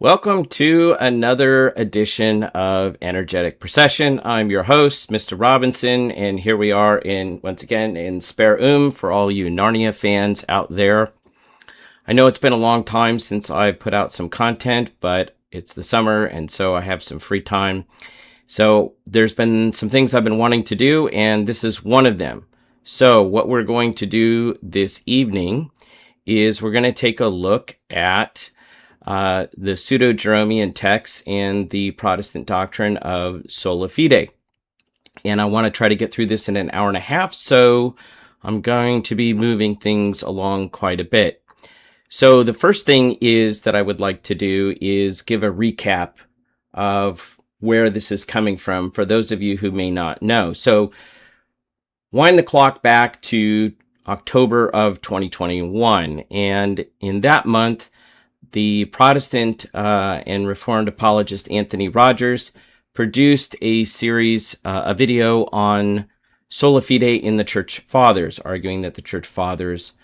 Welcome to another edition of Energetic Procession. I'm your host, Mr. Robinson, and here we are once again in Spare for all you Narnia fans out there. I know it's been a long time since I've put out some content, but it's the summer, and so I have some free time. So there's been some things I've been wanting to do, and this is one of them. So what we're going to do this evening is we're going to take a look at the Pseudo-Jeromean texts and the Protestant doctrine of Sola Fide. And I want to try to get through this in an hour and a half, so I'm going to be moving things along quite a bit. So the first thing is that I would like to do is give a recap of where this is coming from for those of you who may not know. So wind the clock back to October of 2021, and in that month, the Protestant and Reformed apologist Anthony Rogers produced a series, a video on Sola Fide in the Church Fathers, arguing that the Church Fathers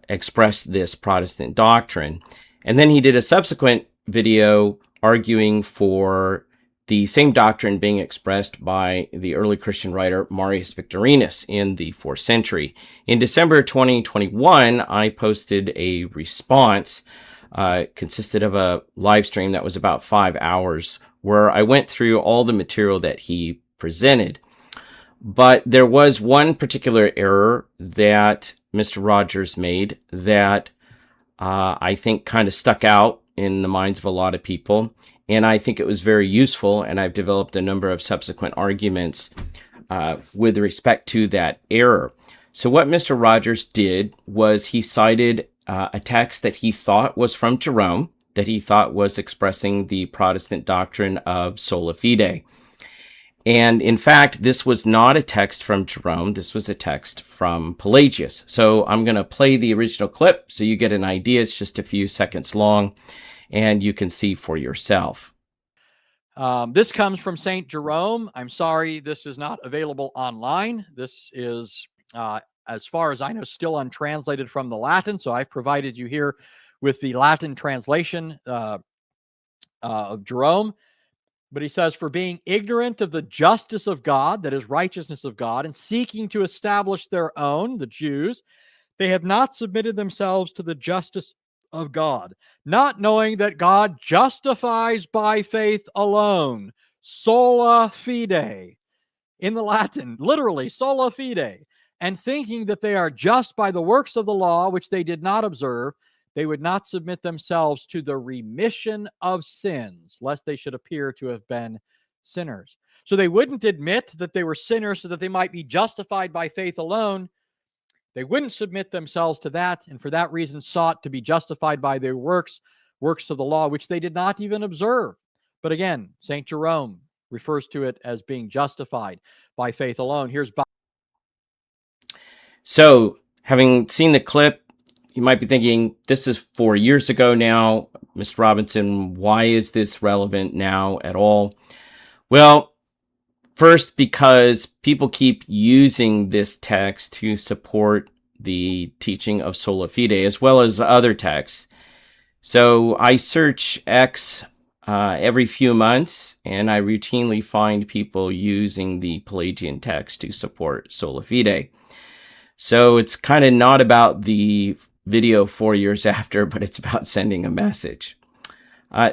expressed this Protestant doctrine. And then he did a subsequent video arguing for the same doctrine being expressed by the early Christian writer Marius Victorinus in the 4th century. In December 2021, I posted a response. Consisted of a live stream that was about 5 hours, where I went through all the material that he presented. But there was one particular error that Mr. Rogers made that I think kind of stuck out in the minds of a lot of people, and I think it was very useful, and I've developed a number of subsequent arguments with respect to that error. So what Mr. Rogers did was he cited a text that he thought was from Jerome, that he thought was expressing the Protestant doctrine of Sola Fide. And in fact, this was not a text from Jerome. This was a text from Pelagius. So I'm going to play the original clip so you get an idea. It's just a few seconds long, and you can see for yourself. This comes from St. Jerome. I'm sorry, this is not available online. This is as far as I know, still untranslated from the Latin. So I've provided you here with the Latin translation of Jerome. But he says, for being ignorant of the justice of God, that is righteousness of God, and seeking to establish their own, the Jews, they have not submitted themselves to the justice of God, not knowing that God justifies by faith alone, sola fide. In the Latin, literally, sola fide. And thinking that they are just by the works of the law, which they did not observe, they would not submit themselves to the remission of sins, lest they should appear to have been sinners. So they wouldn't admit that they were sinners so that they might be justified by faith alone. They wouldn't submit themselves to that, and for that reason sought to be justified by their works of the law, which they did not even observe. But again, St. Jerome refers to it as being justified by faith alone. Here's So, having seen the clip, you might be thinking, this is 4 years ago now. Mr. Robinson, why is this relevant now at all? Well, first, because people keep using this text to support the teaching of Sola Fide, as well as other texts. So I search X every few months, and I routinely find people using the Pelagian text to support Sola Fide. So it's kind of not about the video 4 years after, but it's about sending a message.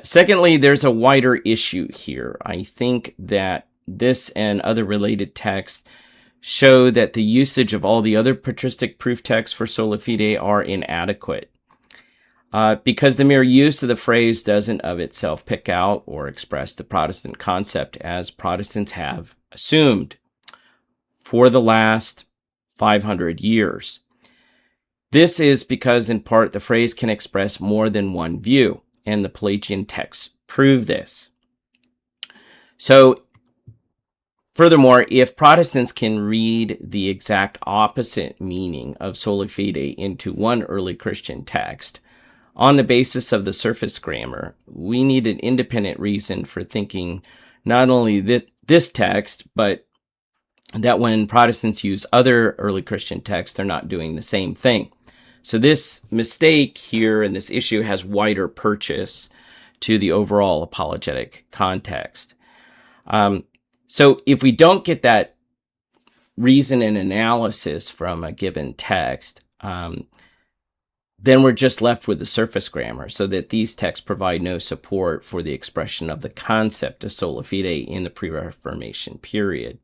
Secondly, there's a wider issue here. I think that this and other related texts show that the usage of all the other patristic proof texts for Sola Fide are inadequate. Because the mere use of the phrase doesn't of itself pick out or express the Protestant concept as Protestants have assumed for the last 500 years. This is because, in part, the phrase can express more than one view, and the Pelagian texts prove this. So, furthermore, if Protestants can read the exact opposite meaning of Sola Fide into one early Christian text, on the basis of the surface grammar, we need an independent reason for thinking not only this text, but that when Protestants use other early Christian texts, they're not doing the same thing. So this mistake here and this issue has wider purchase to the overall apologetic context. So if we don't get that reason and analysis from a given text, then we're just left with the surface grammar, so that these texts provide no support for the expression of the concept of sola fide in the pre-Reformation period.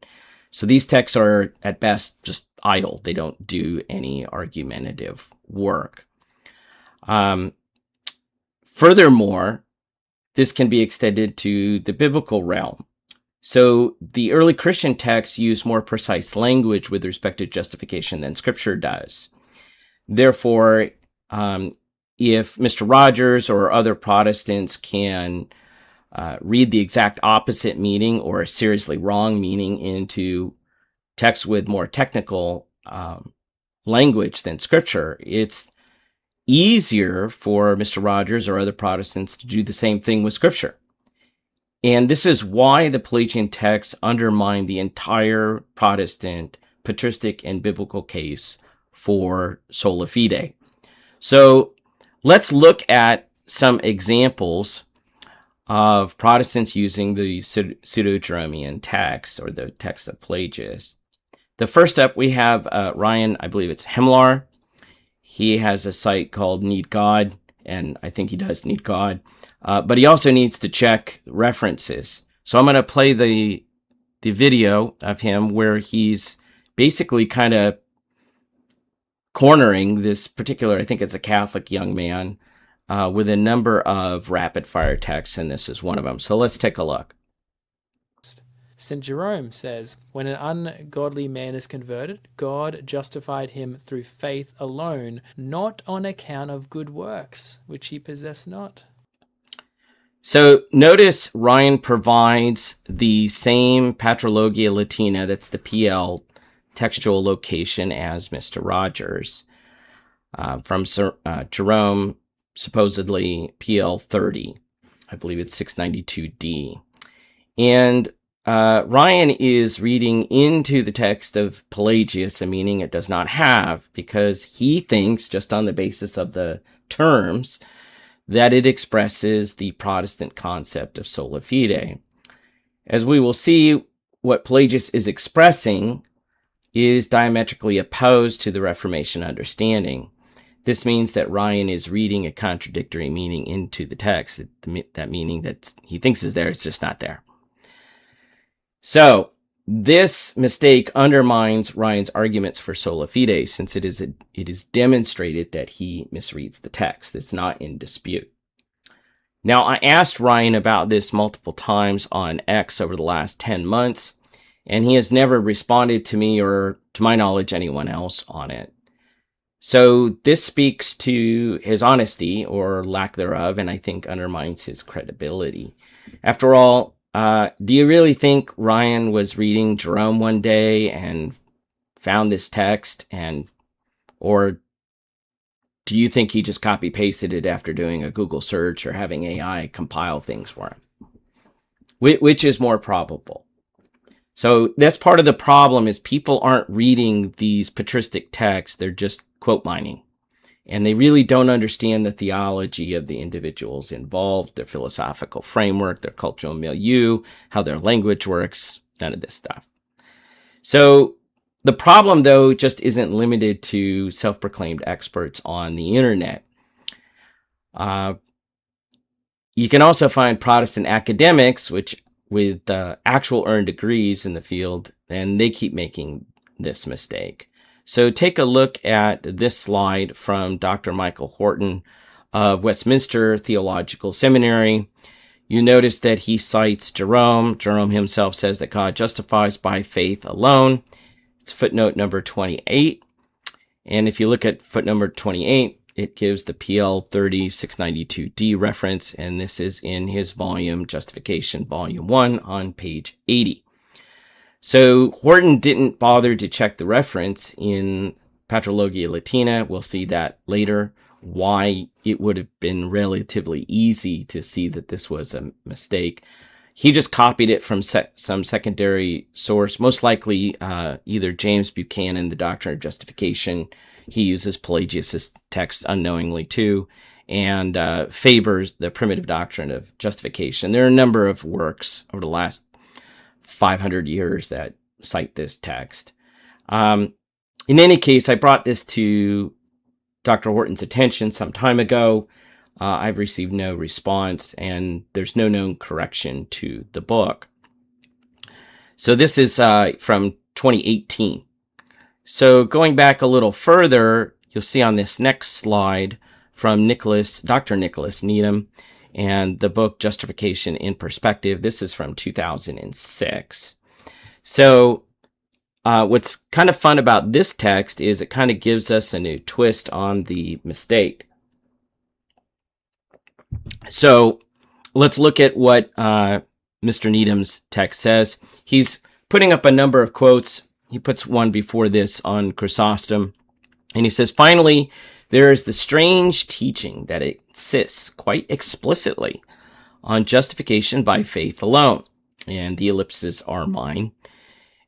So these texts are, at best, just idle. They don't do any argumentative work. Furthermore, this can be extended to the biblical realm. So the early Christian texts use more precise language with respect to justification than Scripture does. Therefore, if Mr. Rogers or other Protestants can read the exact opposite meaning or a seriously wrong meaning into text with more technical language than Scripture, it's easier for Mr. Rogers or other Protestants to do the same thing with Scripture. And this is why the Pelagian texts undermine the entire Protestant, patristic, and biblical case for sola fide. So let's look at some examples of Protestants using the Pseudo-Jeromean text, or the text of Pelagius. The first up, we have Ryan, I believe it's Hemlar. He has a site called Need God, and I think he does need God. But he also needs to check references. So I'm going to play the video of him where he's basically kind of cornering this particular, I think it's a Catholic young man, with a number of rapid fire texts, and this is one of them. So let's take a look. St. Jerome says, when an ungodly man is converted, God justified him through faith alone, not on account of good works, which he possessed not. So notice Ryan provides the same Patrologia Latina, that's the PL textual location, as Mr. Rogers, from Jerome, supposedly PL 30. I believe it's 692D. And Ryan is reading into the text of Pelagius a meaning it does not have, because he thinks, just on the basis of the terms, that it expresses the Protestant concept of sola fide. As we will see, what Pelagius is expressing is diametrically opposed to the Reformation understanding. This means that Ryan is reading a contradictory meaning into the text. That meaning that he thinks is there, it's just not there. So this mistake undermines Ryan's arguments for sola fide, since it is demonstrated that he misreads the text. It's not in dispute. Now, I asked Ryan about this multiple times on X over the last 10 months, and he has never responded to me or, to my knowledge, anyone else on it. So this speaks to his honesty, or lack thereof, and I think undermines his credibility. After all, do you really think Ryan was reading Jerome one day and found this text, or do you think he just copy pasted it after doing a Google search or having AI compile things for him? Which is more probable? So that's part of the problem, is people aren't reading these patristic texts. They're just quote mining. And they really don't understand the theology of the individuals involved, their philosophical framework, their cultural milieu, how their language works, none of this stuff. So the problem, though, just isn't limited to self-proclaimed experts on the internet. You can also find Protestant academics with actual earned degrees in the field, and they keep making this mistake. So take a look at this slide from Dr. Michael Horton of Westminster Theological Seminary. You notice that he cites Jerome. Jerome himself says that God justifies by faith alone. It's footnote number 28. And if you look at footnote number 28, it gives the PL 30 692D reference, and this is in his volume, Justification, Volume 1, on page 80. So Horton didn't bother to check the reference in Patrologia Latina. We'll see that later, why it would have been relatively easy to see that this was a mistake. He just copied it from some secondary source, most likely either James Buchanan, the Doctrine of Justification. He uses Pelagius' text unknowingly too. and favors the primitive doctrine of justification. There are a number of works over the last 500 years that cite this text. In any case, I brought this to Dr. Horton's attention some time ago. I've received no response, and there's no known correction to the book. So this is from 2018. So going back a little further, you'll see on this next slide from Dr. Nicholas Needham, and the book Justification in Perspective. This is from 2006. So what's kind of fun about this text is it kind of gives us a new twist on the mistake. So let's look at what Mr. Needham's text says. He's putting up a number of quotes. He puts one before this on Chrysostom, and he says, finally, there is the strange teaching that insists quite explicitly on justification by faith alone. And the ellipses are mine.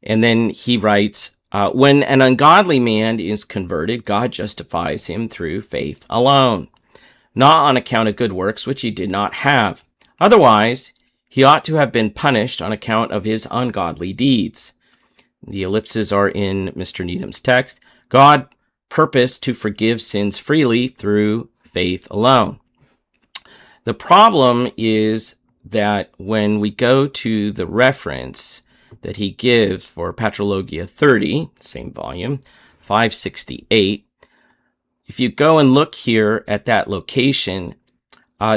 And then he writes, when an ungodly man is converted, God justifies him through faith alone, not on account of good works which he did not have. Otherwise, he ought to have been punished on account of his ungodly deeds. The ellipses are in Mr. Needham's text. God purposed to forgive sins freely through faith alone. The problem is that when we go to the reference that he gives for Patrologia 30, same volume, 568, if you go and look here at that location,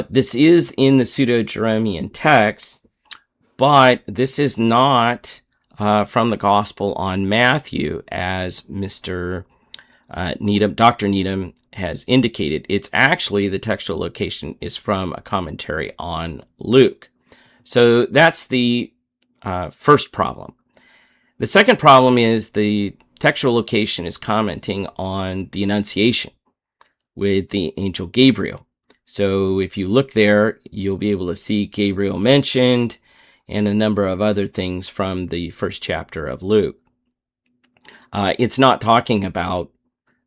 this is in the Pseudo-Jeromean text, but this is not from the Gospel on Matthew, as Dr. Needham has indicated. It's actually, the textual location is from a commentary on Luke. So that's the first problem. The second problem is the textual location is commenting on the Annunciation with the angel Gabriel. So if you look there, you'll be able to see Gabriel mentioned and a number of other things from the first chapter of Luke. It's not talking about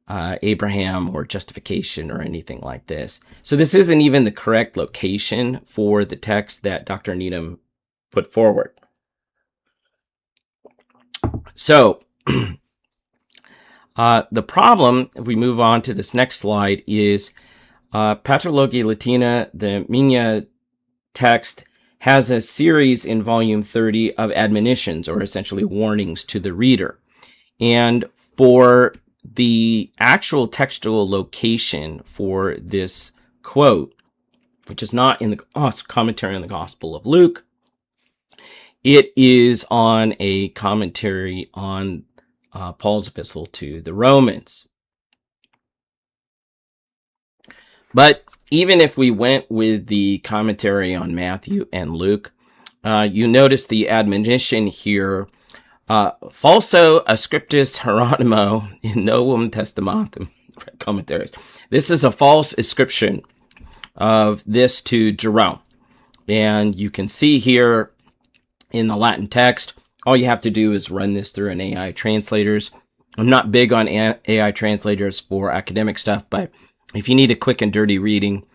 Abraham or justification or anything like this. So this isn't even the correct location for the text that Dr. Needham put forward. So the problem, if we move on to this next slide, is Patrologia Latina, the Mina text, has a series in volume 30 of admonitions, or essentially warnings to the reader. And for the actual textual location for this quote, which is not in the commentary on the Gospel of Luke, it is on a commentary on Paul's epistle to the Romans. But even if we went with the commentary on Matthew and Luke, you notice the admonition here, falso ascriptus Hieronymo in novum testamentum commentaries. This is a false ascription of this to Jerome. And you can see here in the Latin text, all you have to do is run this through an AI translators. I'm not big on AI translators for academic stuff, but if you need a quick and dirty reading,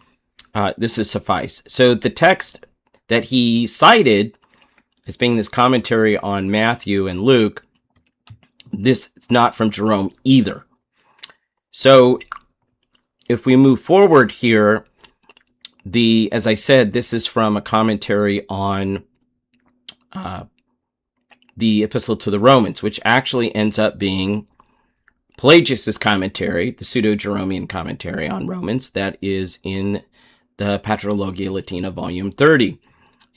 this is suffice. So the text that he cited as being this commentary on Matthew and Luke, this is not from Jerome either. So if we move forward here, as I said, this is from a commentary on the Epistle to the Romans, which actually ends up being Pelagius's commentary, the Pseudo-Jeromean commentary on Romans, that is in the Patrologia Latina, volume 30.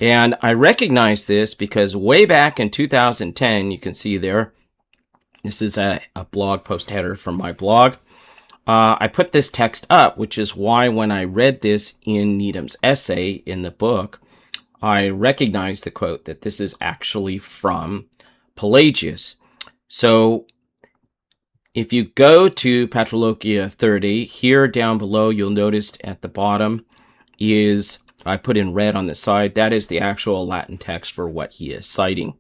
And I recognize this because way back in 2010, you can see there, this is a blog post header from my blog. I put this text up, which is why when I read this in Needham's essay in the book, I recognized the quote that this is actually from Pelagius. So if you go to Patrologia 30, here down below, you'll notice at the bottom is, I put in red on the side, that is the actual Latin text for what he is citing.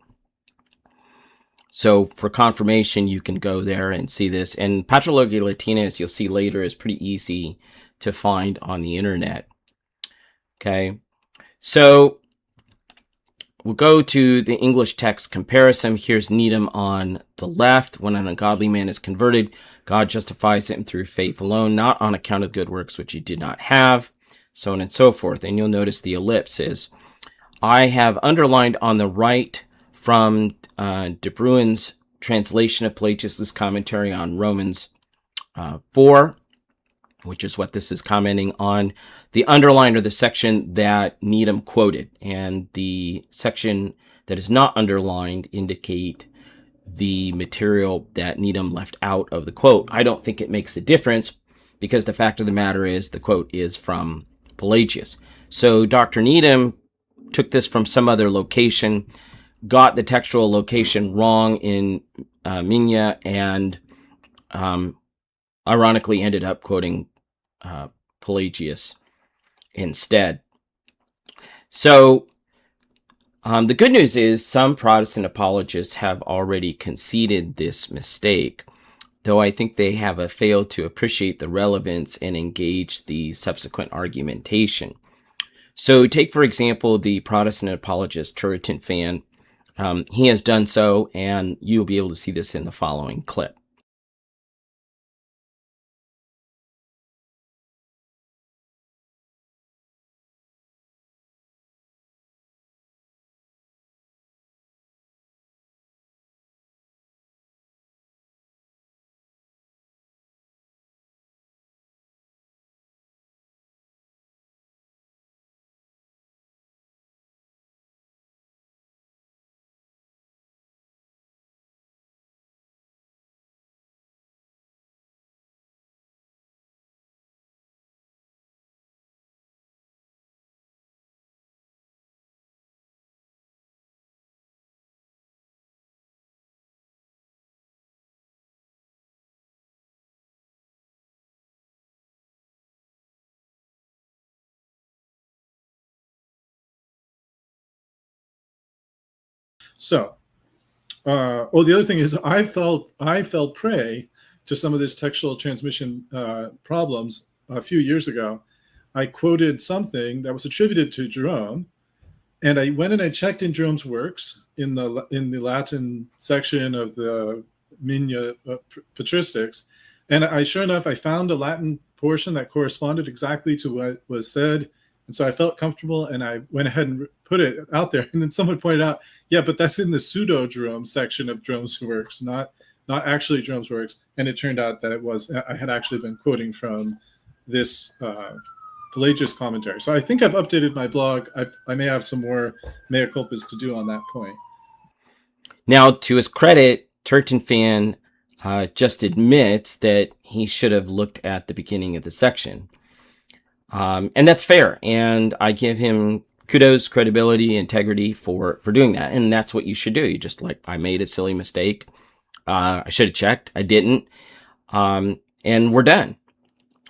So for confirmation, you can go there and see this. And Patrologia Latina, as you'll see later, is pretty easy to find on the internet. Okay, so we'll go to the English text comparison. Here's Needham on the left. When an ungodly man is converted, God justifies him through faith alone, not on account of good works which he did not have, so on and so forth. And you'll notice the ellipses. I have underlined on the right from De Bruyn's translation of Pelagius' commentary on Romans 4, which is what this is commenting on. The underline or the section that Needham quoted, and the section that is not underlined indicate the material that Needham left out of the quote. I don't think it makes a difference, because the fact of the matter is the quote is from Pelagius. So Dr. Needham took this from some other location, got the textual location wrong in Minya, and ironically ended up quoting Pelagius instead. So the good news is some Protestant apologists have already conceded this mistake, though I think they have failed to appreciate the relevance and engage the subsequent argumentation. So take, for example, the Protestant apologist Turretin Fan. He has done so, and you'll be able to see this in the following clip. So, the other thing is I fell prey to some of this textual transmission problems a few years ago. I quoted something that was attributed to Jerome, and I went and I checked in Jerome's works in the Latin section of the Minya patristics, and I sure enough I found a Latin portion that corresponded exactly to what was said. And so I felt comfortable, and I went ahead and put it out there. And then someone pointed out, yeah, but that's in the Pseudo-Jerome section of Jerome's works, not actually Jerome's works. And it turned out that I had actually been quoting from this Pelagius commentary. So I think I've updated my blog. I may have some more mea culpas to do on that point. Now, to his credit, Turretin Fan just admits that he should have looked at the beginning of the section. And that's fair. And I give him kudos, credibility, integrity for doing that. And that's what you should do. You just I made a silly mistake. I should have checked. I didn't. And we're done,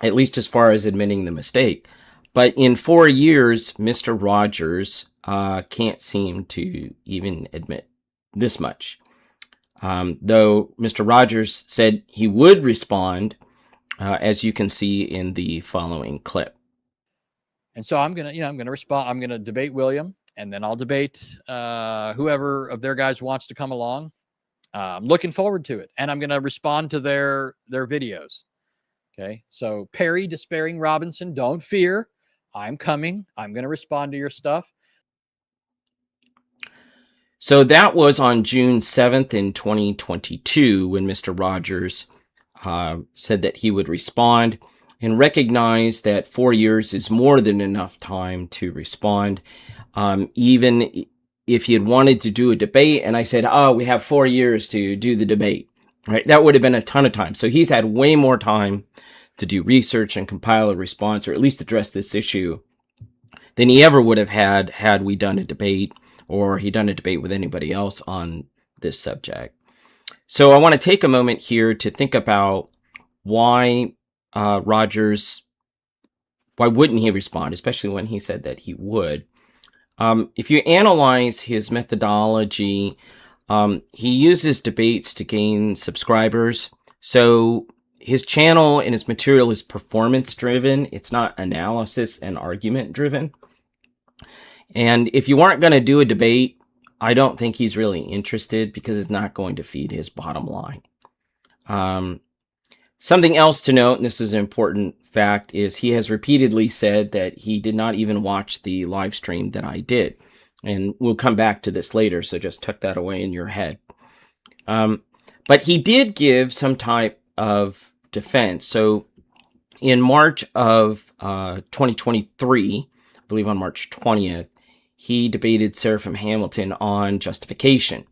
at least as far as admitting the mistake. But in 4 years, Mr. Rogers can't seem to even admit this much. Though Mr. Rogers said he would respond, as you can see in the following clip. And so I'm gonna respond. I'm gonna debate William, and then I'll debate whoever of their guys wants to come along. I'm looking forward to it, and I'm gonna respond to their videos. Okay, so Perry, Despairing Robinson, don't fear. I'm coming. I'm gonna respond to your stuff. So that was on June 7th in 2022 when Mr. Rogers said that he would respond, and recognize that 4 years is more than enough time to respond. Even if he had wanted to do a debate and I said, we have 4 years to do the debate, right? That would have been a ton of time. So he's had way more time to do research and compile a response, or at least address this issue, than he ever would have had we done a debate, or he done a debate with anybody else on this subject. So I want to take a moment here to think about why Rogers, why wouldn't he respond, especially when he said that he would? If you analyze his methodology, he uses debates to gain subscribers. So his channel and his material is performance driven. It's not analysis and argument driven. And if you weren't going to do a debate, I don't think he's really interested because it's not going to feed his bottom line. Something else to note, and this is an important fact, is he has repeatedly said that he did not even watch the live stream that I did. And we'll come back to this later, so just tuck that away in your head. But he did give some type of defense. So in March of 2023, I believe on March 20th, he debated Seraphim Hamilton on justification.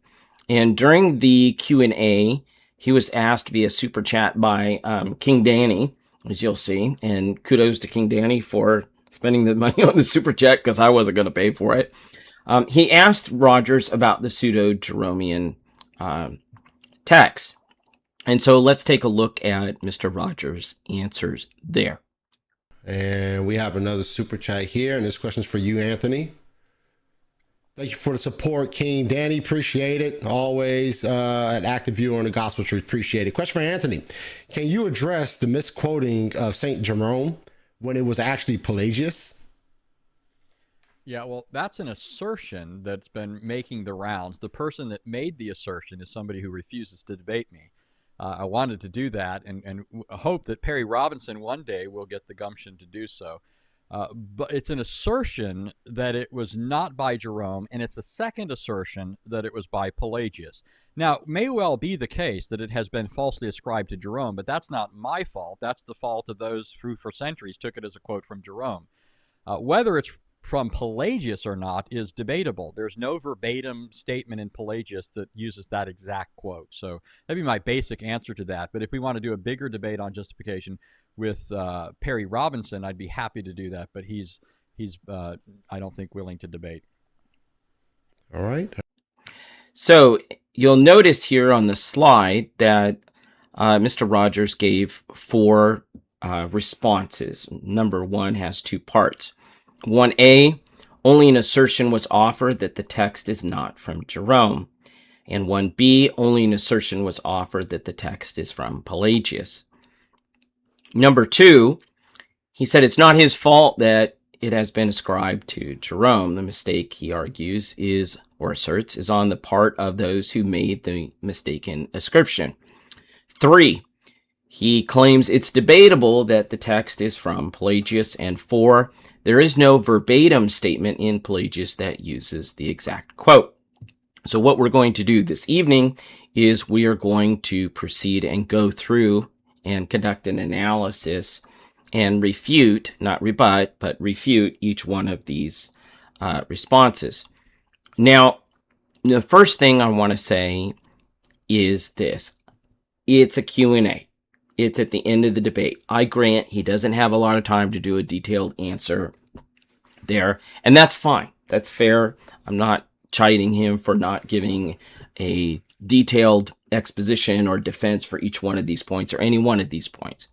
And during the Q&A, he was asked via super chat by King Danny, as you'll see. And kudos to King Danny for spending the money on the super chat because I wasn't going to pay for it. He asked Rogers about the Pseudo-Jeromean text. And so let's take a look at Mr. Rogers' answers there. And we have another super chat here, and this question's for you, Anthony. Thank you for the support, King Danny. Appreciate it. Always an active viewer on the Gospel Truth. Appreciate it. Question for Anthony. Can you address the misquoting of St. Jerome when it was actually Pelagius? Yeah, well, that's an assertion that's been making the rounds. The person that made the assertion is somebody who refuses to debate me. I wanted to do that and hope that Perry Robinson one day will get the gumption to do so. But it's an assertion that it was not by Jerome, and it's a second assertion that it was by Pelagius. Now, it may well be the case that it has been falsely ascribed to Jerome, but that's not my fault. That's the fault of those who for centuries took it as a quote from Jerome. Whether it's from Pelagius or not is debatable. There's no verbatim statement in Pelagius that uses that exact quote. So that'd be my basic answer to that. But if we want to do a bigger debate on justification with Perry Robinson, I'd be happy to do that. But he's I don't think willing to debate. All right. So you'll notice here on the slide that Mr. Rogers gave 4 responses. Number 1 has 2 parts. 1A, only an assertion was offered that the text is not from Jerome. And 1B, only an assertion was offered that the text is from Pelagius. Number 2, he said it's not his fault that it has been ascribed to Jerome. The mistake, he argues, is, or asserts, is on the part of those who made the mistaken ascription. 3, he claims it's debatable that the text is from Pelagius. And 4, there is no verbatim statement in Pelagius that uses the exact quote. So what we're going to do this evening is we are going to proceed and go through and conduct an analysis and refute, not rebut, but refute each one of these responses. Now, the first thing I want to say is this. It's a Q&A. It's at the end of the debate. I grant he doesn't have a lot of time to do a detailed answer there, and that's fine. That's fair. I'm not chiding him for not giving a detailed exposition or defense for each one of these points or any one of these points.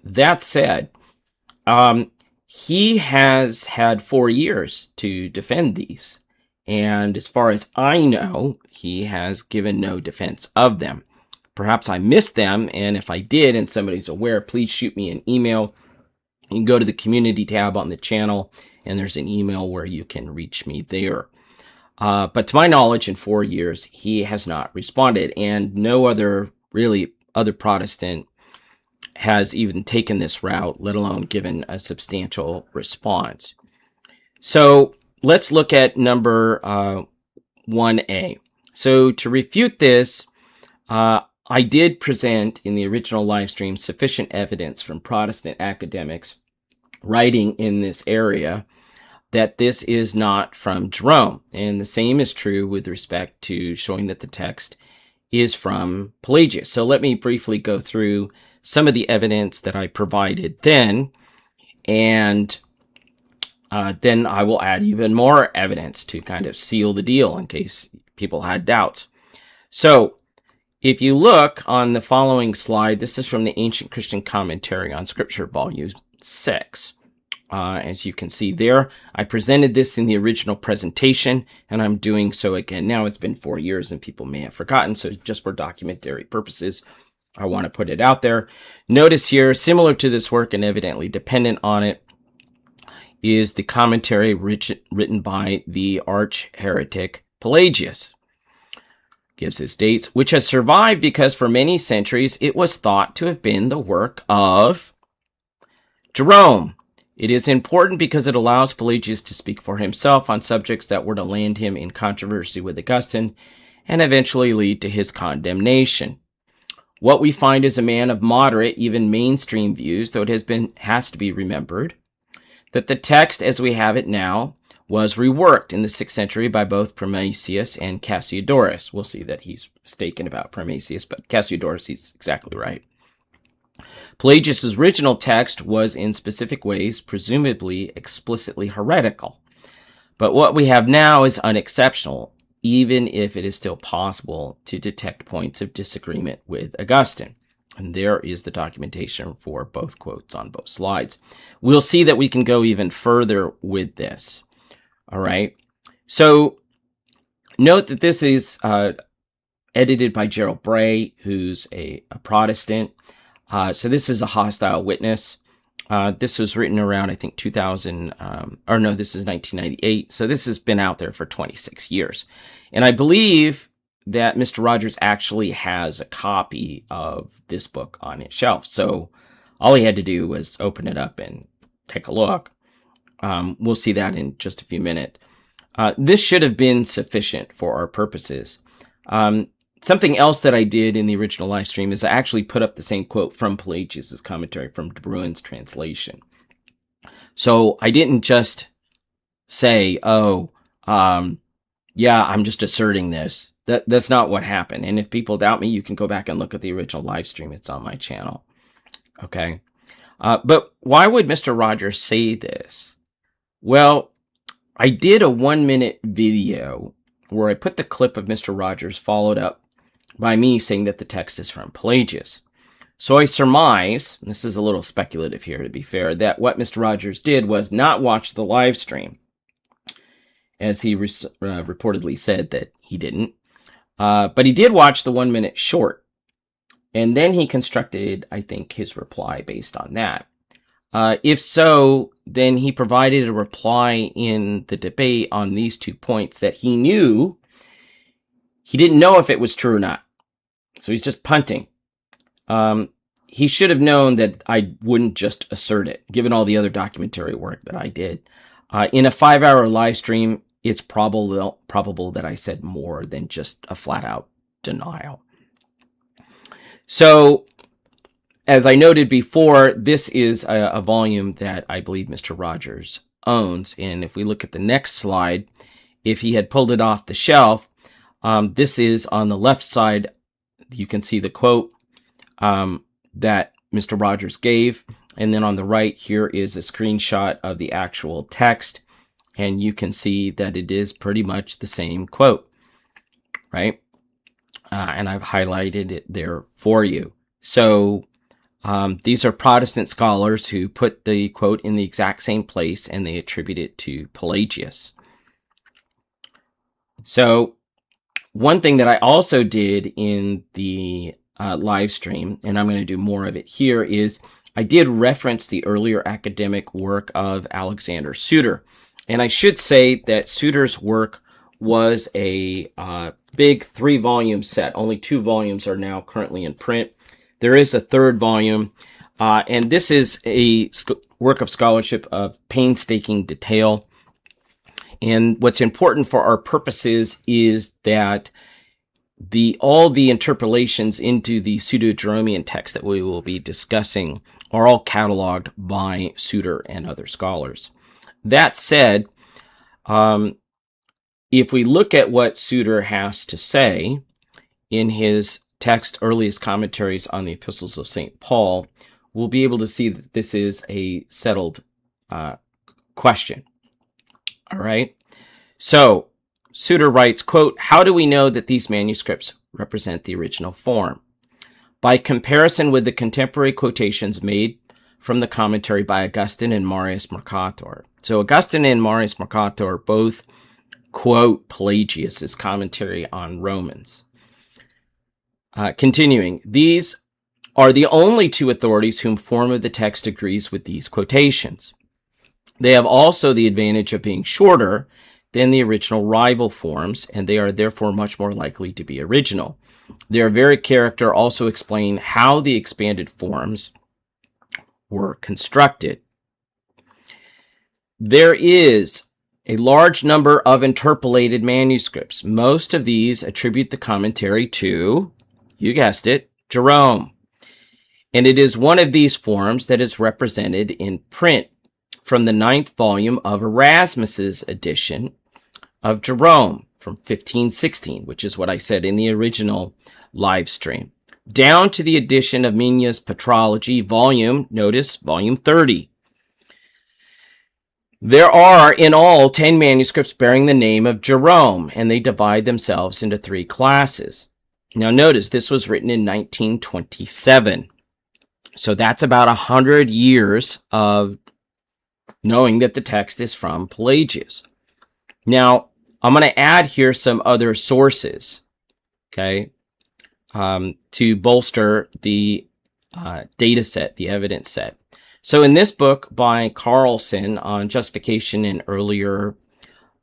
That said, he has had 4 years to defend these, and as far as I know, he has given no defense of them. Perhaps I missed them, and if I did and somebody's aware, please shoot me an email. You can go to the community tab on the channel, and there's an email where you can reach me there. But to my knowledge, in 4 years, he has not responded, and no other Protestant has even taken this route, let alone given a substantial response. So let's look at number 1A. So to refute this, I did present in the original live stream sufficient evidence from Protestant academics writing in this area that this is not from Jerome. And the same is true with respect to showing that the text is from Pelagius. So let me briefly go through some of the evidence that I provided then, and then I will add even more evidence to kind of seal the deal in case people had doubts. So if you look on the following slide, this is from the Ancient Christian Commentary on Scripture, Volume 6. As you can see there, I presented this in the original presentation, and I'm doing so again now. It's been 4 years, and people may have forgotten, so just for documentary purposes, I want to put it out there. Notice here, similar to this work and evidently dependent on it, is the commentary written by the arch heretic Pelagius. Gives his dates, which has survived because for many centuries it was thought to have been the work of Jerome. It is important because it allows Pelagius to speak for himself on subjects that were to land him in controversy with Augustine and eventually lead to his condemnation. What we find is a man of moderate, even mainstream views, though it has to be remembered that the text as we have it now was reworked in the 6th century by both Pelagius and Cassiodorus. We'll see that he's mistaken about Pelagius, but Cassiodorus, he's exactly right. Pelagius' original text was in specific ways, presumably explicitly heretical. But what we have now is unexceptional, even if it is still possible to detect points of disagreement with Augustine. And there is the documentation for both quotes on both slides. We'll see that we can go even further with this. All right. So note that this is edited by Gerald Bray, who's a Protestant. So this is a hostile witness. This was written around, I think, 2000, this is 1998. So this has been out there for 26 years. And I believe that Mr. Rogers actually has a copy of this book on his shelf. So all he had to do was open it up and take a look. We'll see that in just a few minutes. This should have been sufficient for our purposes. Something else that I did in the original live stream is I actually put up the same quote from Pelagius' commentary from De Bruyn's translation. So I didn't just say, I'm just asserting this. That's not what happened. And if people doubt me, you can go back and look at the original live stream. It's on my channel. Okay. But why would Mr. Rogers say this? Well, I did a 1-minute video where I put the clip of Mr. Rogers followed up by me saying that the text is from Pelagius. So I surmise, and this is a little speculative here to be fair, that what Mr. Rogers did was not watch the live stream, as he reportedly said that he didn't. But he did watch the 1-minute short. And then he constructed, I think, his reply based on that. If so, then he provided a reply in the debate on these 2 points that he knew he didn't know if it was true or not. So he's just punting. He should have known that I wouldn't just assert it, given all the other documentary work that I did. In a 5-hour live stream, it's probable that I said more than just a flat-out denial. So, as I noted before, this is a volume that I believe Mr. Rogers owns. And if we look at the next slide, if he had pulled it off the shelf, this is on the left side. You can see the quote that Mr. Rogers gave. And then on the right here is a screenshot of the actual text. And you can see that it is pretty much the same quote, right? And I've highlighted it there for you. So these are Protestant scholars who put the quote in the exact same place and they attribute it to Pelagius. So one thing that I also did in the live stream, and I'm going to do more of it here, is I did reference the earlier academic work of Alexander Suter. And I should say that Suter's work was a big 3-volume set. Only 2 volumes are now currently in print. There is a 3rd volume, and this is a work of scholarship of painstaking detail. And what's important for our purposes is that all the interpolations into the Pseudo-Jeromean text that we will be discussing are all cataloged by Suter and other scholars. That said, if we look at what Suter has to say in his earliest commentaries on the epistles of St. Paul, we'll be able to see that this is a settled question. All right. So Suter writes, quote, "How do we know that these manuscripts represent the original form? By comparison with the contemporary quotations made from the commentary by Augustine and Marius Mercator." So Augustine and Marius Mercator both quote Pelagius' commentary on Romans. Continuing, these are the only two authorities whom form of the text agrees with these quotations. They have also the advantage of being shorter than the original rival forms, and they are therefore much more likely to be original. Their very character also explain how the expanded forms were constructed. There is a large number of interpolated manuscripts. Most of these attribute the commentary to, you guessed it, Jerome. And it is one of these forms that is represented in print from the 9th volume of Erasmus's edition of Jerome from 1516, which is what I said in the original live stream, down to the edition of Mina's Patrology, notice, volume 30. There are in all 10 manuscripts bearing the name of Jerome, and they divide themselves into 3 classes. Now notice, this was written in 1927. So that's about 100 years of knowing that the text is from Pelagius. Now, I'm going to add here some other sources, okay, to bolster the data set, the evidence set. So in this book by Carlson on justification in earlier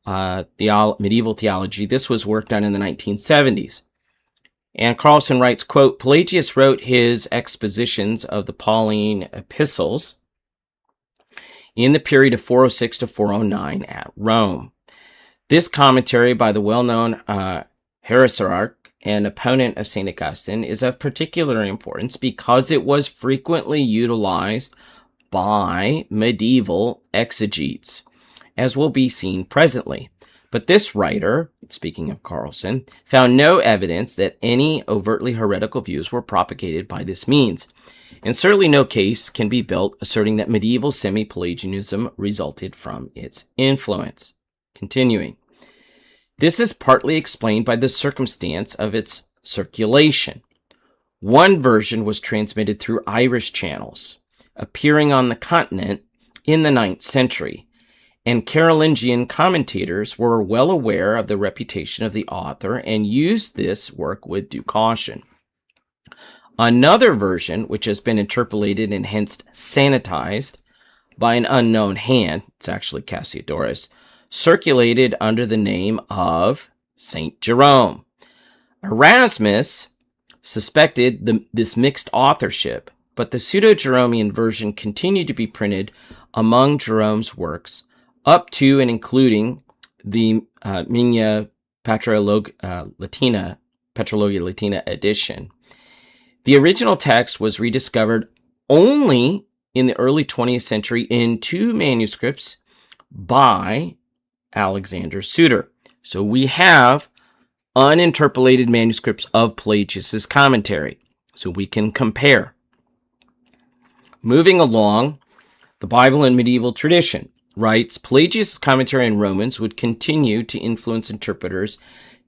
medieval theology, this was work done in the 1970s. And Carlson writes, quote, Pelagius wrote his expositions of the Pauline epistles in the period of 406 to 409 at Rome. This commentary by the well-known heresiarch and opponent of St. Augustine is of particular importance because it was frequently utilized by medieval exegetes, as will be seen presently. But this writer, speaking of Carlson, found no evidence that any overtly heretical views were propagated by this means, and certainly no case can be built asserting that medieval semi-Pelagianism resulted from its influence. Continuing. This is partly explained by the circumstance of its circulation. One version was transmitted through Irish channels, appearing on the continent in the 9th century, and Carolingian commentators were well aware of the reputation of the author and used this work with due caution. Another version, which has been interpolated and hence sanitized by an unknown hand, it's actually Cassiodorus, circulated under the name of St. Jerome. Erasmus suspected this mixed authorship, but the Pseudo-Jeromean version continued to be printed among Jerome's works up to and including the Mina Patrologia Latina edition. The original text was rediscovered only in the early 20th century in 2 manuscripts by Alexander Suter. So we have uninterpolated manuscripts of Pelagius's commentary, so we can compare. Moving along, the Bible and medieval tradition writes, Pelagius' commentary on Romans would continue to influence interpreters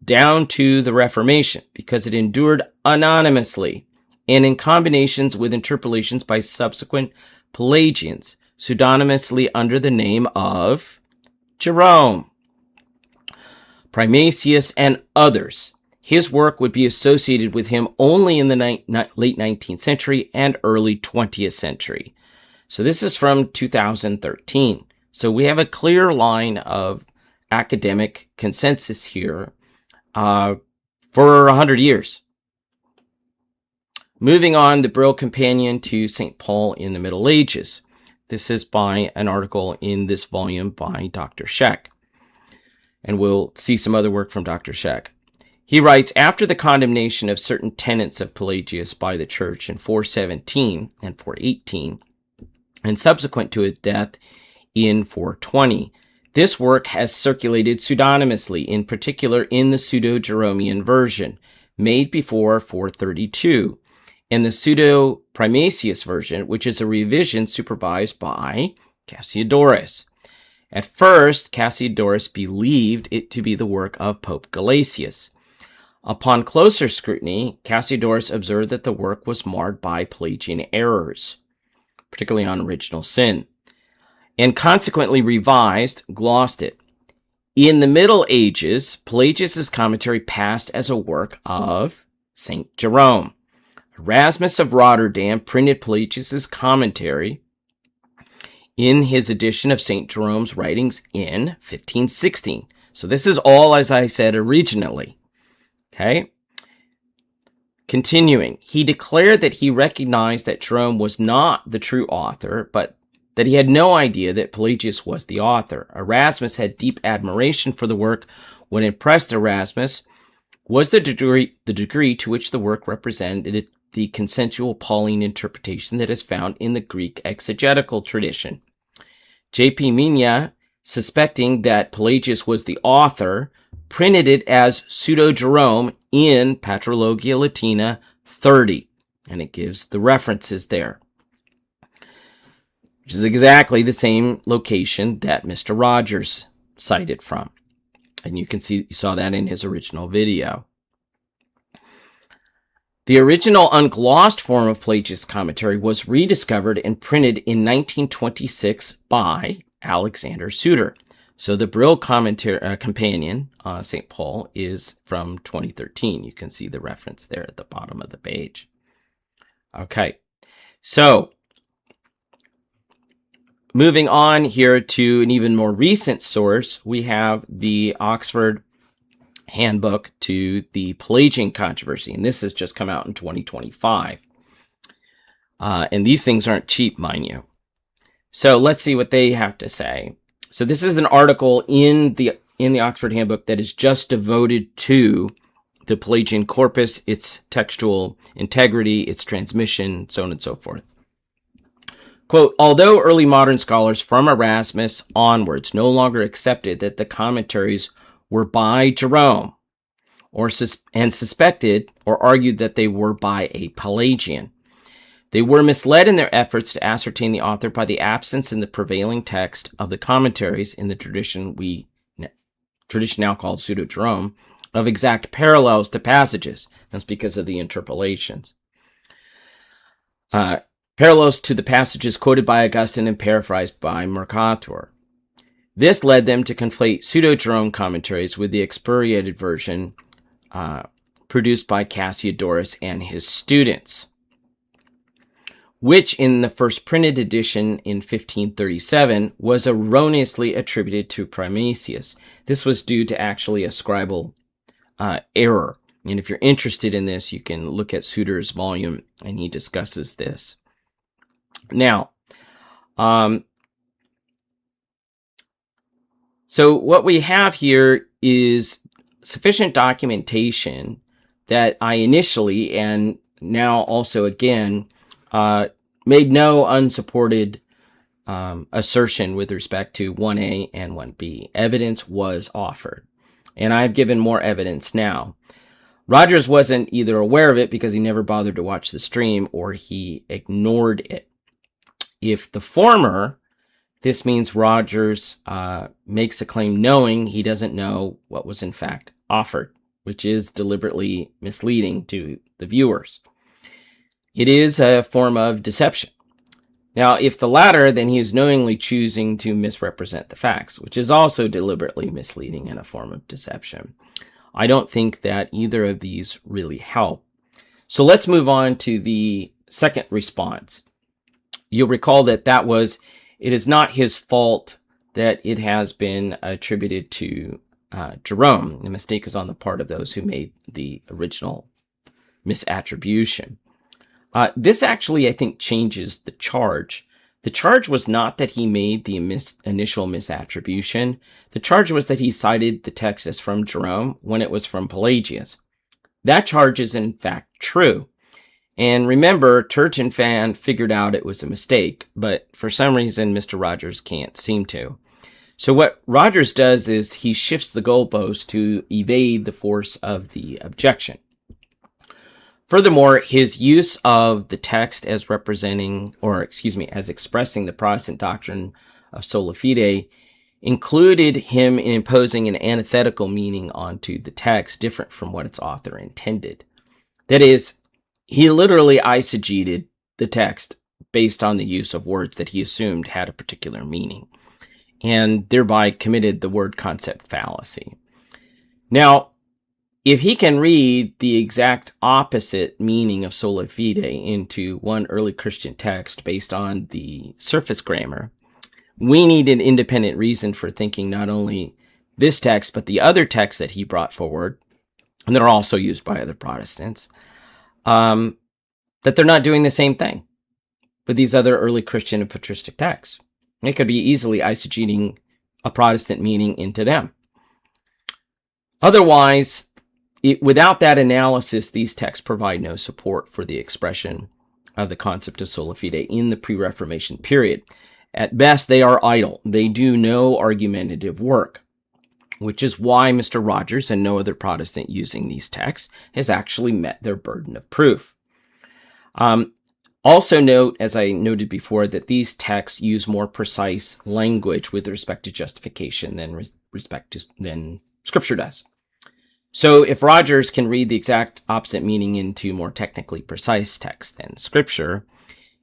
down to the Reformation because it endured anonymously and in combinations with interpolations by subsequent Pelagians, pseudonymously under the name of Jerome, Primasius, and others. His work would be associated with him only in the late 19th century and early 20th century. So this is from 2013. So we have a clear line of academic consensus here for 100 years. Moving on, the Brill Companion to St. Paul in the Middle Ages. This is by an article in this volume by Dr. Scheck. And we'll see some other work from Dr. Scheck. He writes, after the condemnation of certain tenets of Pelagius by the church in 417 and 418, and subsequent to his death in 420, this work has circulated pseudonymously, in particular in the Pseudo-Jeromean version, made before 432, and the Pseudo-Primasius version, which is a revision supervised by Cassiodorus. At first, Cassiodorus believed it to be the work of Pope Gelasius. Upon closer scrutiny, Cassiodorus observed that the work was marred by Pelagian errors, particularly on original sin, and consequently revised, glossed it. In the Middle Ages, Pelagius' commentary passed as a work of St. Jerome. Erasmus of Rotterdam printed Pelagius's commentary in his edition of St. Jerome's writings in 1516. So this is all, as I said, originally. Okay? Continuing, he declared that he recognized that Jerome was not the true author, but that he had no idea that Pelagius was the author. Erasmus had deep admiration for the work. What impressed Erasmus was the degree to which the work represented the consensual Pauline interpretation that is found in the Greek exegetical tradition. J.P. Mina, suspecting that Pelagius was the author, printed it as Pseudo-Jerome in Patrologia Latina 30, and it gives the references there, which is exactly the same location that Mr. Rogers cited from. And you saw that in his original video. The original unglossed form of Pelagius' commentary was rediscovered and printed in 1926 by Alexander Suter. So the Brill commentary companion, St. Paul, is from 2013. You can see the reference there at the bottom of the page. Okay, so moving on here to an even more recent source, we have the Oxford Handbook to the Pelagian Controversy, and this has just come out in 2025. And these things aren't cheap, mind you. So let's see what they have to say. So this is an article in the Oxford Handbook that is just devoted to the Pelagian corpus, its textual integrity, its transmission, so on and so forth. Quote, although early modern scholars from Erasmus onwards no longer accepted that the commentaries were by Jerome, and suspected or argued that they were by a Pelagian, they were misled in their efforts to ascertain the author by the absence in the prevailing text of the commentaries in the tradition now called Pseudo-Jerome of exact parallels to passages. That's because of the interpolations. Parallels to the passages quoted by Augustine and paraphrased by Mercator. This led them to conflate Pseudo-Jerome commentaries with the expurgated version produced by Cassiodorus and his students, which in the first printed edition in 1537 was erroneously attributed to Primasius. This was due to actually a scribal error. And if you're interested in this, you can look at Suter's volume, and he discusses this. Now, so what we have here is sufficient documentation that I initially, and now also again, made no unsupported assertion with respect to 1A and 1B. Evidence was offered, and I've given more evidence now. Rogers wasn't either aware of it because he never bothered to watch the stream, or he ignored it. If the former, this means Rogers makes a claim knowing he doesn't know what was in fact offered, which is deliberately misleading to the viewers. It is a form of deception. Now, if the latter, then he is knowingly choosing to misrepresent the facts, which is also deliberately misleading and a form of deception. I don't think that either of these really help. So let's move on to the second response. You'll recall that it is not his fault that it has been attributed to Jerome. The mistake is on the part of those who made the original misattribution. This actually, I think, changes the charge. The charge was not that he made the initial misattribution. The charge was that he cited the text as from Jerome when it was from Pelagius. That charge is in fact true. And remember, Turton figured out it was a mistake, but for some reason, Mr. Rogers can't seem to. So what Rogers does is he shifts the goalpost to evade the force of the objection. Furthermore, his use of the text as as expressing the Protestant doctrine of Sola Fide included him in imposing an antithetical meaning onto the text different from what its author intended. That is, he literally eisegeted the text based on the use of words that he assumed had a particular meaning, and thereby committed the word concept fallacy. Now, if he can read the exact opposite meaning of sola fide into one early Christian text based on the surface grammar, we need an independent reason for thinking not only this text, but the other texts that he brought forward, and that are also used by other Protestants, that they're not doing the same thing with these other early Christian and patristic texts. It could be easily eisegeting a Protestant meaning into them. Otherwise, without that analysis, these texts provide no support for the expression of the concept of sola fide in the pre-Reformation period. At best, they are idle. They do no argumentative work, which is why Mr. Rogers and no other Protestant using these texts has actually met their burden of proof. Also note, as I noted before, that these texts use more precise language with respect to justification than Scripture does. So if Rogers can read the exact opposite meaning into more technically precise text than Scripture,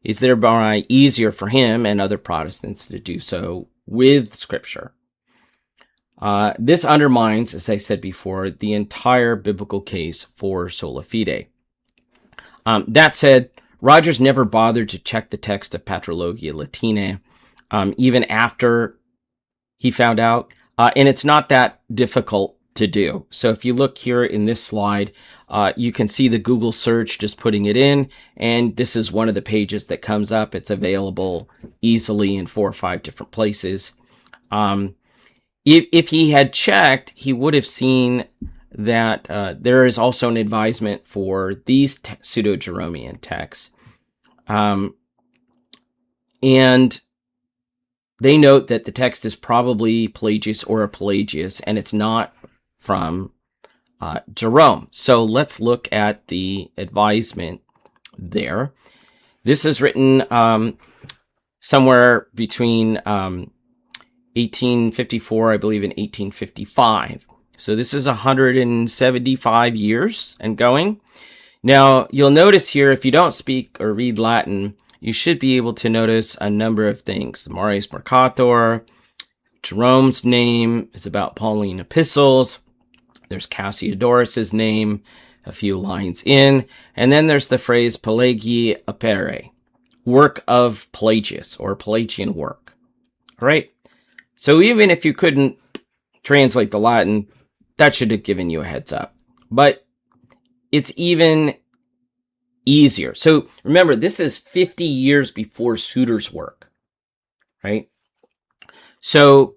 it's thereby easier for him and other Protestants to do so with Scripture. This undermines, as I said before, the entire biblical case for sola fide. That said, Rogers never bothered to check the text of Patrologia Latinae, even after he found out, and it's not that difficult to do. So if you look here in this slide, you can see the Google search just putting it in, and this is one of the pages that comes up. It's available easily in 4 or 5 different places. If he had checked, he would have seen that there is also an advisement for these Pseudo-Jeromean texts. And they note that the text is probably Pelagius or a Pelagius, and it's not from Jerome. So let's look at the advisement there. This is written somewhere between 1854, I believe, and 1855. So this is 175 years and going. Now, you'll notice here, if you don't speak or read Latin, you should be able to notice a number of things. The Mores Mercator, Jerome's name is about Pauline epistles. There's Cassiodorus's name a few lines in. And then there's the phrase Pelagii apere, work of Pelagius, or Pelagian work. All right? So even if you couldn't translate the Latin, that should have given you a heads up. But it's even easier. So remember, this is 50 years before Suter's work, right? So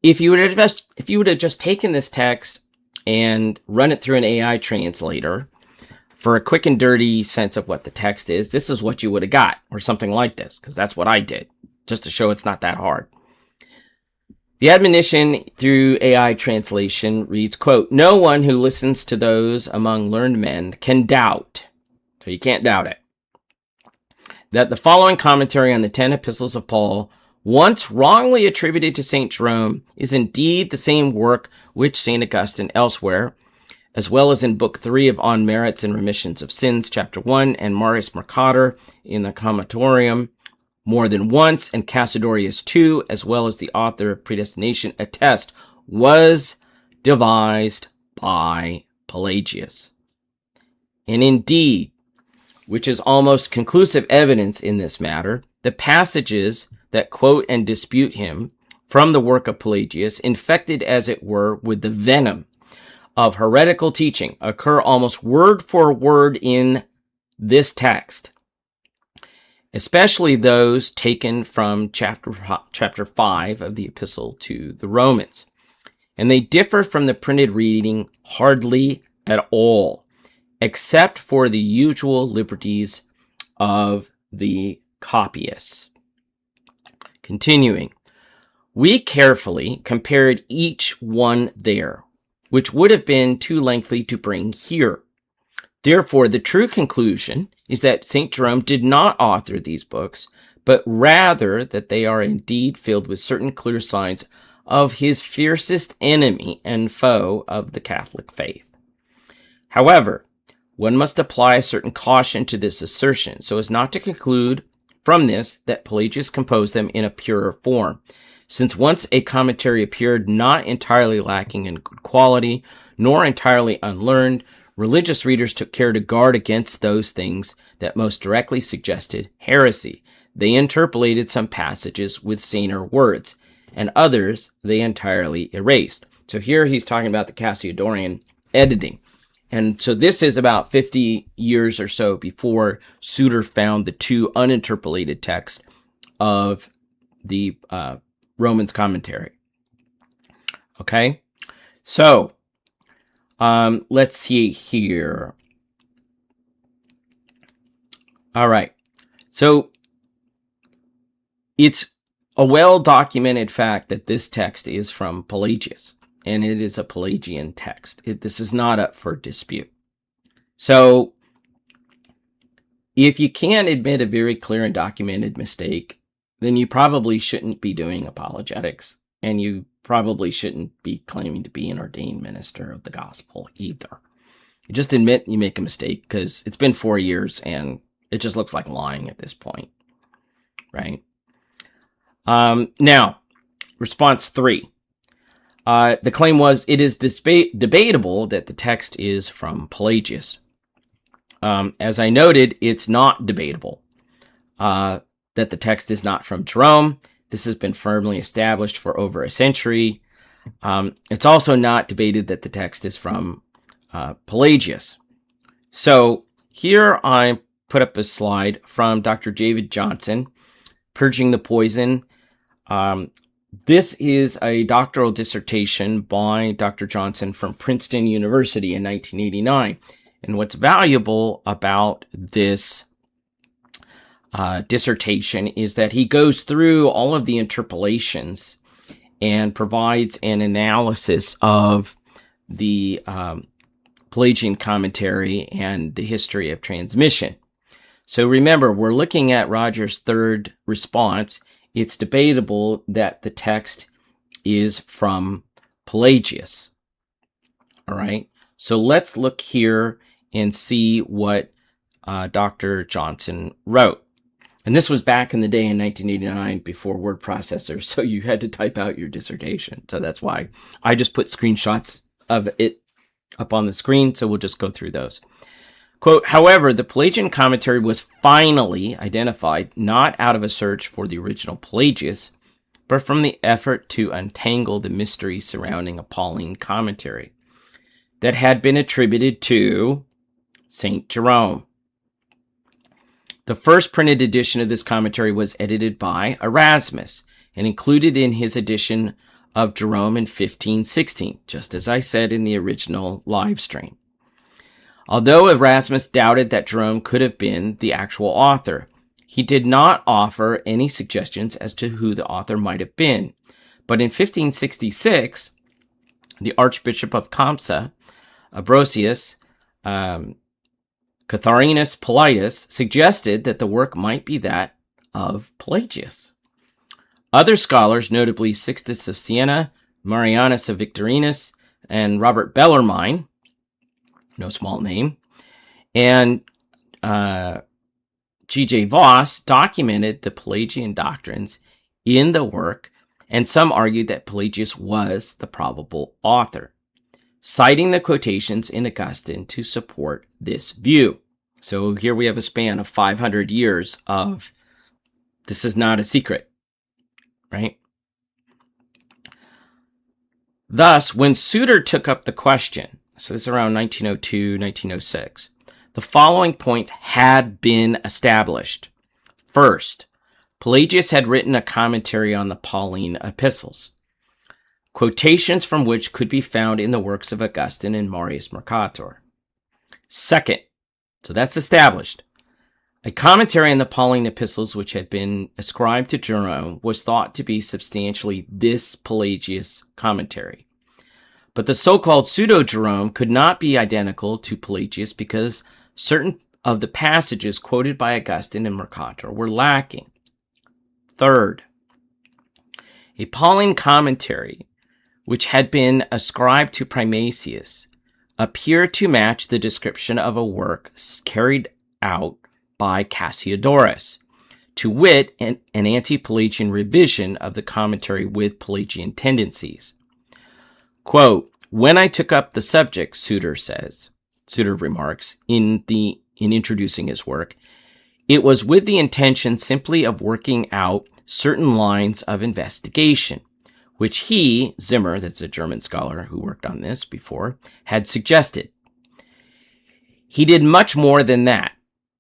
if you would have just taken this text and run it through an AI translator for a quick and dirty sense of what the text is, this is what you would have got, or something like this, because that's what I did, just to show it's not that hard. The admonition through AI translation reads, quote, "No one who listens to those among learned men can doubt," so you can't doubt it, "that the following commentary on the 10 epistles of Paul, once wrongly attributed to St. Jerome, is indeed the same work which St. Augustine elsewhere, as well as in Book 3 of On Merits and Remissions of Sins, Chapter 1, and Mores Mercator in the Commentorium, more than once, and Cassiodorus too, as well as the author of Predestination, attest, was devised by Pelagius. And indeed, which is almost conclusive evidence in this matter, the passages that quote and dispute him from the work of Pelagius, infected as it were with the venom of heretical teaching, occur almost word for word in this text, especially those taken from chapter 5 of the Epistle to the Romans. And they differ from the printed reading hardly at all, except for the usual liberties of the copyists. Continuing, we carefully compared each one there, which would have been too lengthy to bring here. Therefore, the true conclusion is that St. Jerome did not author these books, but rather that they are indeed filled with certain clear signs of his fiercest enemy and foe of the Catholic faith. However, one must apply a certain caution to this assertion, so as not to conclude from this that Pelagius composed them in a purer form, since once a commentary appeared not entirely lacking in good quality, nor entirely unlearned, religious readers took care to guard against those things that most directly suggested heresy. They interpolated some passages with saner words, and others they entirely erased. So here he's talking about the Cassiodorian editing. And so this is about 50 years or so before Suter found the two uninterpolated texts of the Romans commentary. Okay, so let's see here. All right, so it's a well-documented fact that this text is from Pelagius, and it is a Pelagian text. This is not up for dispute. So if you can't admit a very clear and documented mistake, then you probably shouldn't be doing apologetics, and you probably shouldn't be claiming to be an ordained minister of the gospel either. You just admit you make a mistake, because it's been 4 years and it just looks like lying at this point, right? Now, response 3. The claim was, it is debatable that the text is from Pelagius. As I noted, it's not debatable that the text is not from Jerome. This has been firmly established for over a century. It's also not debated that the text is from Pelagius. So here I put up a slide from Dr. David Johnson, Purging the Poison. This is a doctoral dissertation by Dr. Johnson from Princeton University in 1989. And what's valuable about this dissertation is that he goes through all of the interpolations and provides an analysis of the Pelagian commentary and the history of transmission. So remember, we're looking at Roger's third response. It's debatable that the text is from Pelagius. All right, so let's look here and see what Dr. Johnson wrote. And this was back in the day in 1989 before word processors, so you had to type out your dissertation. So that's why I just put screenshots of it up on the screen, so we'll just go through those. Quote, however, the Pelagian commentary was finally identified not out of a search for the original Pelagius, but from the effort to untangle the mystery surrounding a Pauline commentary that had been attributed to St. Jerome. The first printed edition of this commentary was edited by Erasmus and included in his edition of Jerome in 1516, just as I said in the original live stream. Although Erasmus doubted that Jerome could have been the actual author, he did not offer any suggestions as to who the author might have been. But in 1566, the Archbishop of Campsa, Ambrosius Catharinus Politus, suggested that the work might be that of Pelagius. Other scholars, notably Sixtus of Siena, Marianus of Victorinus, and Robert Bellarmine, no small name, and G.J. Voss, documented the Pelagian doctrines in the work, and some argued that Pelagius was the probable author, citing the quotations in Augustine to support this view. So here we have a span of 500 years of this is not a secret, right? Thus, when Suter took up the question, so this is around 1902, 1906, the following points had been established. First, Pelagius had written a commentary on the Pauline epistles, quotations from which could be found in the works of Augustine and Marius Mercator. Second, so that's established, a commentary on the Pauline epistles which had been ascribed to Jerome was thought to be substantially this Pelagius commentary. But the so-called Pseudo-Jerome could not be identical to Pelagius because certain of the passages quoted by Augustine and Mercator were lacking. Third, a Pauline commentary which had been ascribed to Primasius appeared to match the description of a work carried out by Cassiodorus, to wit, an anti-Pelagian revision of the commentary with Pelagian tendencies. Quote, When I took up the subject, Suter remarks in introducing his work, it was with the intention simply of working out certain lines of investigation, which he, Zimmer, that's a German scholar who worked on this before, had suggested. He did much more than that.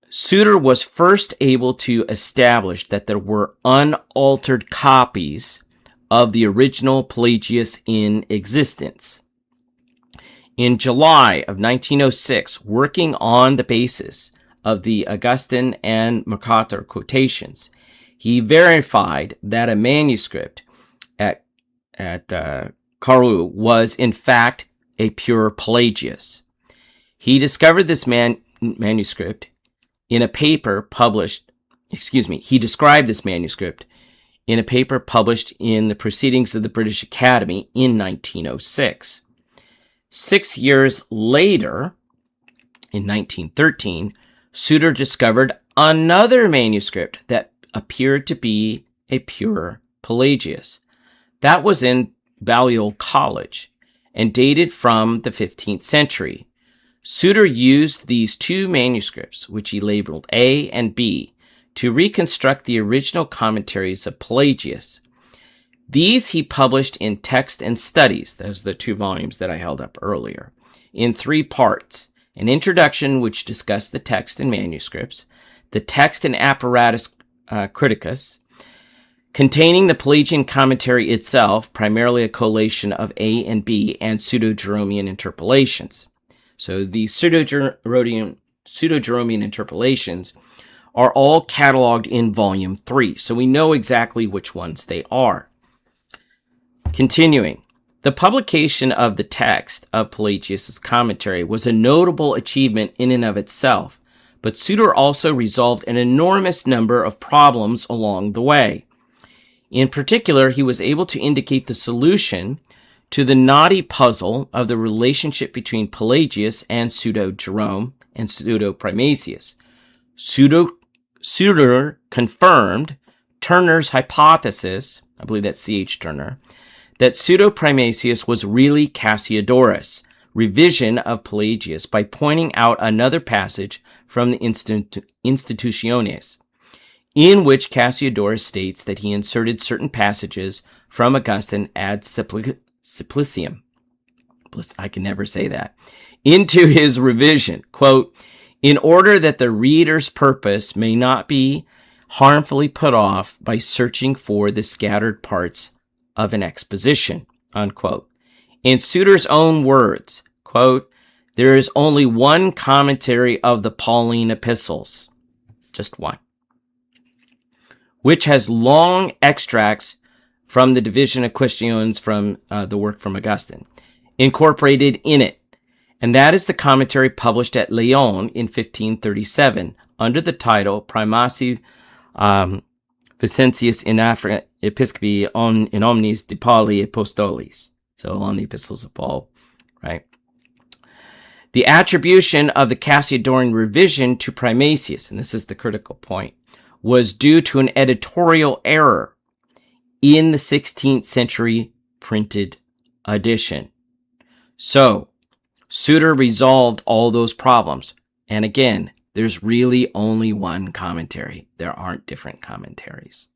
Suter was first able to establish that there were unaltered copies of the original Pelagius in existence. In July of 1906, working on the basis of the Augustine and Mercator quotations, he verified that a manuscript at Carew was in fact a pure Pelagius. He discovered this manuscript in a paper published, he described this manuscript in a paper published in the Proceedings of the British Academy in 1906. 6 years later, in 1913, Suter discovered another manuscript that appeared to be a pure Pelagius. That was in Balliol College and dated from the 15th century. Suter used these two manuscripts, which he labeled A and B, to reconstruct the original commentaries of Pelagius. These he published in Text and Studies, those are the 2 volumes that I held up earlier, in 3 parts: an introduction which discussed the text and manuscripts, the text and apparatus criticus, containing the Pelagian commentary itself, primarily a collation of A and B, and Pseudo-Jeromean interpolations. So the Pseudo-Jeromean interpolations are all cataloged in Volume 3, so we know exactly which ones they are. Continuing, the publication of the text of Pelagius' commentary was a notable achievement in and of itself, but Suter also resolved an enormous number of problems along the way. In particular, he was able to indicate the solution to the knotty puzzle of the relationship between Pelagius and Pseudo-Jerome and Pseudo-Primasius. Suter confirmed Turner's hypothesis, I believe that's C.H. Turner, that Pseudo-Primasius was really Cassiodorus' revision of Pelagius by pointing out another passage from the Institutiones, in which Cassiodorus states that he inserted certain passages from Augustine ad Simplicium, I can never say that, into his revision, quote, in order that the reader's purpose may not be harmfully put off by searching for the scattered parts of an exposition, unquote. In Suter's own words, quote, there is only one commentary of the Pauline epistles, just one, which has long extracts from the division of questions from the work from Augustine, incorporated in it. And that is the commentary published at Lyon in 1537 under the title Primacy Vicentius in Africa Episcopi in Omnis de Pauli Apostolis. So on the epistles of Paul, right? The attribution of the Cassiodorian revision to Primasius, and this is the critical point, was due to an editorial error in the 16th century printed edition. So, Suter resolved all those problems. And again, there's really only one commentary. There aren't different commentaries.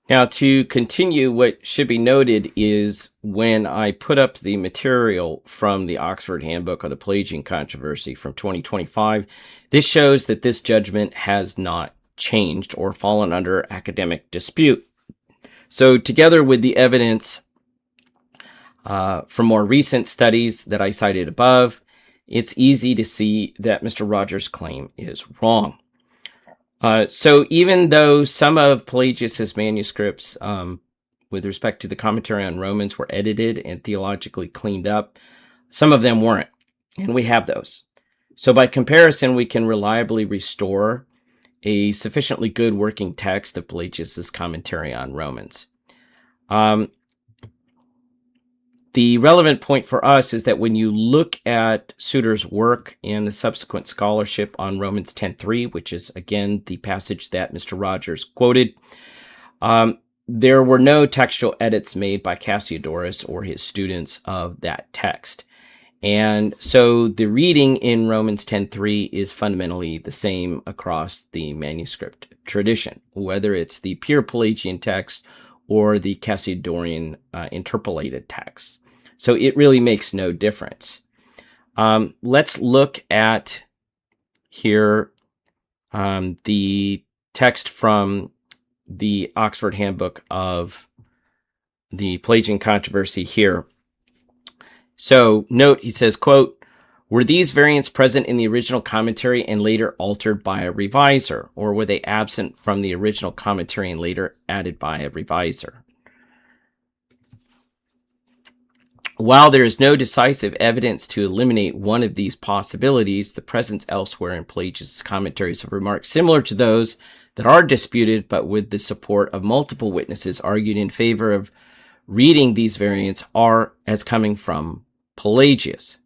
Now, to continue, what should be noted is when I put up the material from the Oxford Handbook on the Pelagian Controversy from 2025, this shows that this judgment has not changed or fallen under academic dispute. So together with the evidence from more recent studies that I cited above, it's easy to see that Mr. Rogers' claim is wrong. So even though some of Pelagius' manuscripts with respect to the commentary on Romans were edited and theologically cleaned up, some of them weren't, and we have those. So by comparison, we can reliably restore a sufficiently good working text of Pelagius' commentary on Romans. The relevant point for us is that when you look at Suter's work and the subsequent scholarship on Romans 10:3, which is, again, the passage that Mr. Rogers quoted, there were no textual edits made by Cassiodorus or his students of that text. And so the reading in Romans 10:3 is fundamentally the same across the manuscript tradition, whether it's the pure Pelagian text or the Cassiodorian interpolated text. So it really makes no difference. Let's look at here the text from the Oxford Handbook of the Pelagian Controversy here. So note, he says, quote, were these variants present in the original commentary and later altered by a reviser, or were they absent from the original commentary and later added by a reviser? While there is no decisive evidence to eliminate one of these possibilities, the presence elsewhere in Pelagius' commentaries of remarks similar to those that are disputed, but with the support of multiple witnesses argued in favor of reading these variants are as coming from Pelagius.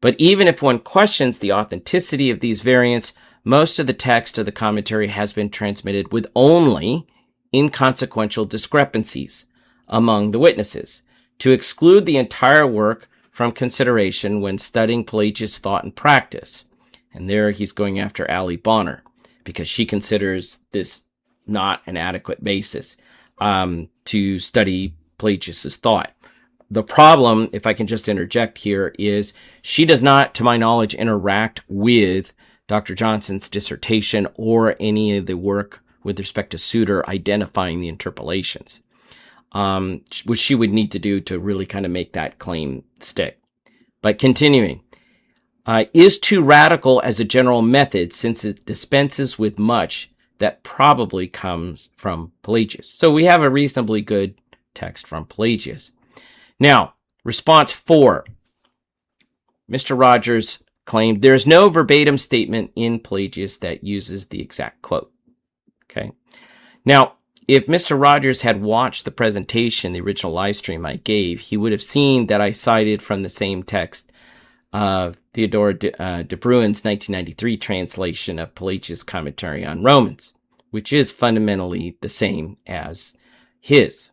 But even if one questions the authenticity of these variants, most of the text of the commentary has been transmitted with only inconsequential discrepancies among the witnesses, to exclude the entire work from consideration when studying Pelagius' thought and practice. And there he's going after Ali Bonner, because she considers this not an adequate basis to study Pelagius' thought. The problem, if I can just interject here, is she does not, to my knowledge, interact with Dr. Johnson's dissertation or any of the work with respect to Suter identifying the interpolations, which she would need to do to really kind of make that claim stick. But continuing, is too radical as a general method since it dispenses with much that probably comes from Pelagius. So we have a reasonably good text from Pelagius. Now, response 4. Mr. Rogers claimed there is no verbatim statement in Pelagius that uses the exact quote. Okay. Now, if Mr. Rogers had watched the presentation, the original live stream I gave, he would have seen that I cited from the same text of Theodore de Bruyn's 1993 translation of Pelagius' commentary on Romans, which is fundamentally the same as his.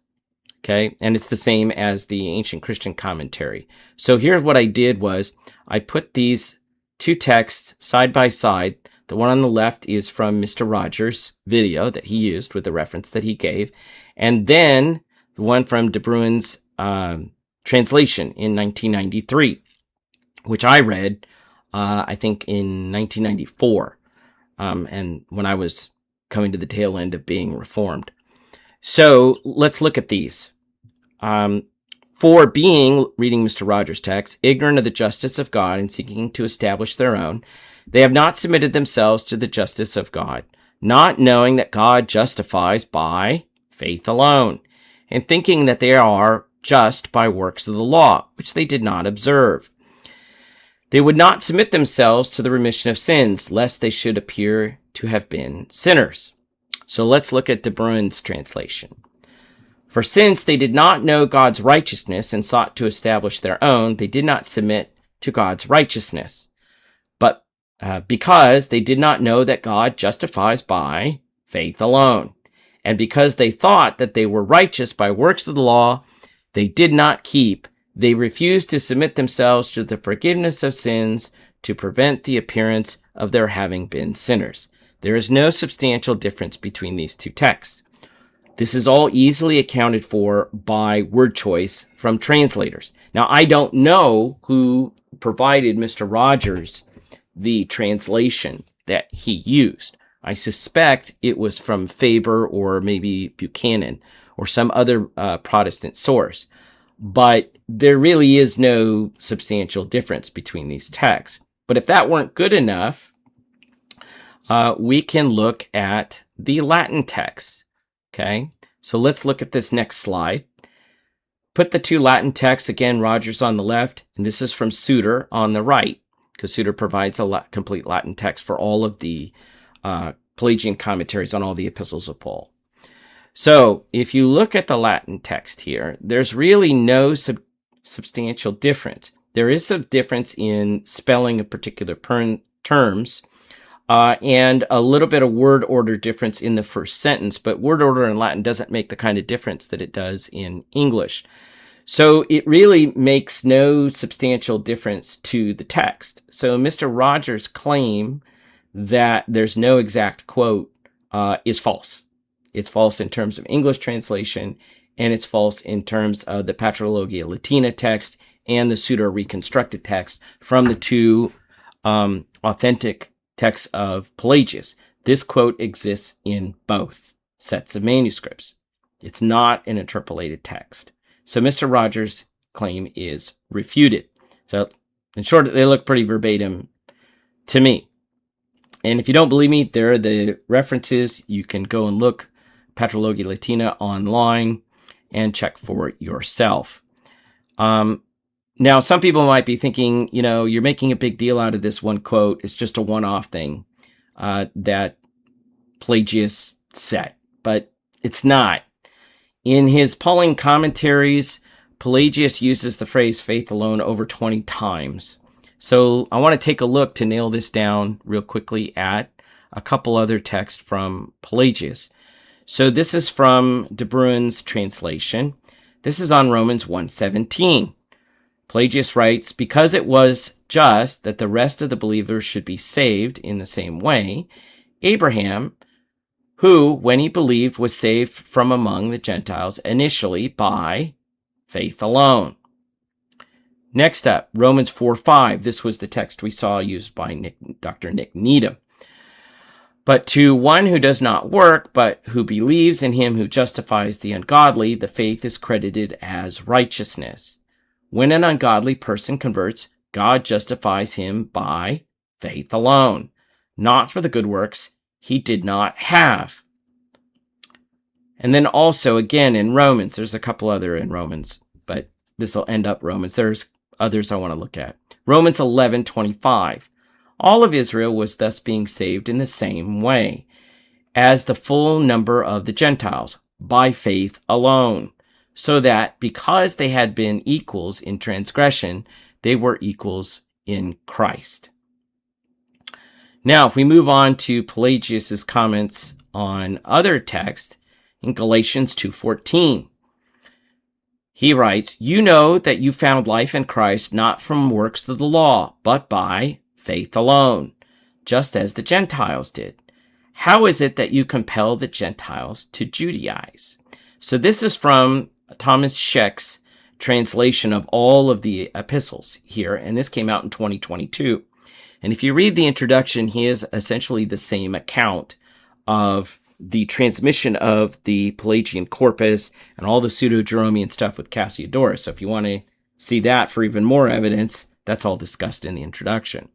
Okay, and it's the same as the ancient Christian commentary. So here's what I did was I put these two texts side by side. The one on the left is from Mr. Rogers' video that he used with the reference that he gave. And then the one from de Bruyn's translation in 1993, which I read, I think, in 1994, and when I was coming to the tail end of being reformed. So let's look at these. For being, reading Mr. Rogers' text, ignorant of the justice of God and seeking to establish their own, they have not submitted themselves to the justice of God, not knowing that God justifies by faith alone, and thinking that they are just by works of the law, which they did not observe. They would not submit themselves to the remission of sins, lest they should appear to have been sinners. So let's look at de Bruyn's translation. For since they did not know God's righteousness and sought to establish their own, they did not submit to God's righteousness. But because they did not know that God justifies by faith alone, and because they thought that they were righteous by works of the law, they did not keep. They refused to submit themselves to the forgiveness of sins to prevent the appearance of their having been sinners. There is no substantial difference between these two texts. This is all easily accounted for by word choice from translators. Now, I don't know who provided Mr. Rogers the translation that he used. I suspect it was from Faber or maybe Buchanan or some other Protestant source. But there really is no substantial difference between these texts. But if that weren't good enough, we can look at the Latin text. Okay, so let's look at this next slide. Put the two Latin texts, again, Rogers on the left, and this is from Suter on the right, because Suter provides a complete Latin text for all of the Pelagian commentaries on all the epistles of Paul. So if you look at the Latin text here, there's really no substantial difference. There is some difference in spelling of particular terms, and a little bit of word order difference in the first sentence, but word order in Latin doesn't make the kind of difference that it does in English. So it really makes no substantial difference to the text. So Mr. Rogers' claim that there's no exact quote is false. It's false in terms of English translation, and it's false in terms of the Patrologia Latina text and the pseudo-reconstructed text from the two authentic texts of Pelagius. This quote exists in both sets of manuscripts. It's not an interpolated text. So Mr. Rogers' claim is refuted. So in short, they look pretty verbatim to me. And if you don't believe me, there are the references. You can go and look Patrologia Latina online and check for yourself. Now, some people might be thinking, you're making a big deal out of this one quote. It's just a one-off thing that Pelagius said, but it's not. In his Pauline commentaries, Pelagius uses the phrase faith alone over 20 times. So I want to take a look to nail this down real quickly at a couple other texts from Pelagius. So this is from De Bruyn's translation. This is on Romans 1:17. Pelagius writes, because it was just that the rest of the believers should be saved in the same way, Abraham, who, when he believed, was saved from among the Gentiles initially by faith alone. Next up, Romans 4:5. This was the text we saw used by Dr. Nick Needham. But to one who does not work, but who believes in him who justifies the ungodly, the faith is credited as righteousness. When an ungodly person converts, God justifies him by faith alone, not for the good works he did not have. And then also, again, in Romans, there's a couple other in Romans, but this will end up Romans. There's others I want to look at. Romans 11:25. All of Israel was thus being saved in the same way as the full number of the Gentiles, by faith alone, so that because they had been equals in transgression, they were equals in Christ. Now, if we move on to Pelagius's comments on other texts, in Galatians 2:14, he writes, you know that you found life in Christ not from works of the law, but by faith alone, just as the Gentiles did. How is it that you compel the Gentiles to Judaize? So this is from Thomas Scheck's translation of all of the epistles here, and this came out in 2022. And if you read the introduction, he is essentially the same account of the transmission of the Pelagian corpus and all the Pseudo-Jeromean stuff with Cassiodorus. So if you want to see that for even more evidence, that's all discussed in the introduction.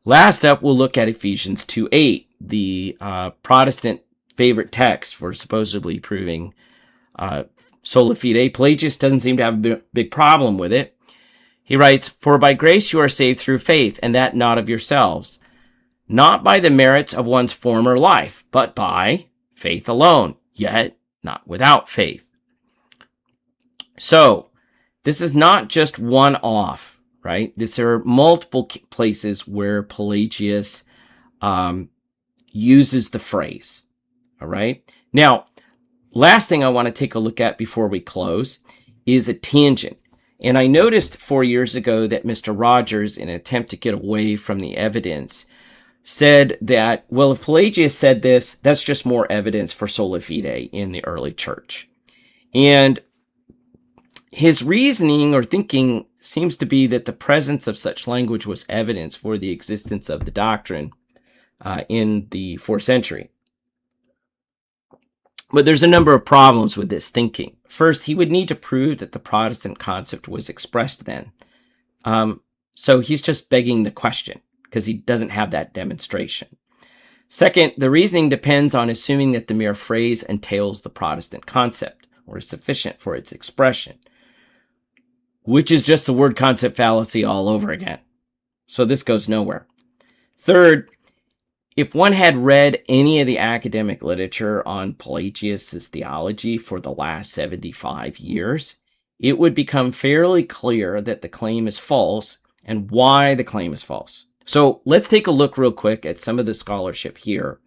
Last up, we'll look at Ephesians 2:8, the Protestant favorite text for supposedly proving Sola Fide. Pelagius doesn't seem to have a big problem with it. He writes, for by grace you are saved through faith, and that not of yourselves, not by the merits of one's former life, but by faith alone, yet not without faith. So, this is not just one-off, right? There are multiple places where Pelagius uses the phrase, all right? Now, last thing I want to take a look at before we close is a tangent. And I noticed 4 years ago that Mr. Rogers, in an attempt to get away from the evidence, said that, well, if Pelagius said this, that's just more evidence for sola fide in the early church. And his reasoning or thinking seems to be that the presence of such language was evidence for the existence of the doctrine in the 4th century. But there's a number of problems with this thinking. First, he would need to prove that the Protestant concept was expressed then. So he's just begging the question because he doesn't have that demonstration. Second, the reasoning depends on assuming that the mere phrase entails the Protestant concept or is sufficient for its expression, which is just the word concept fallacy all over again. So this goes nowhere. Third, if one had read any of the academic literature on Pelagius' theology for the last 75 years, it would become fairly clear that the claim is false and why the claim is false. So let's take a look real quick at some of the scholarship here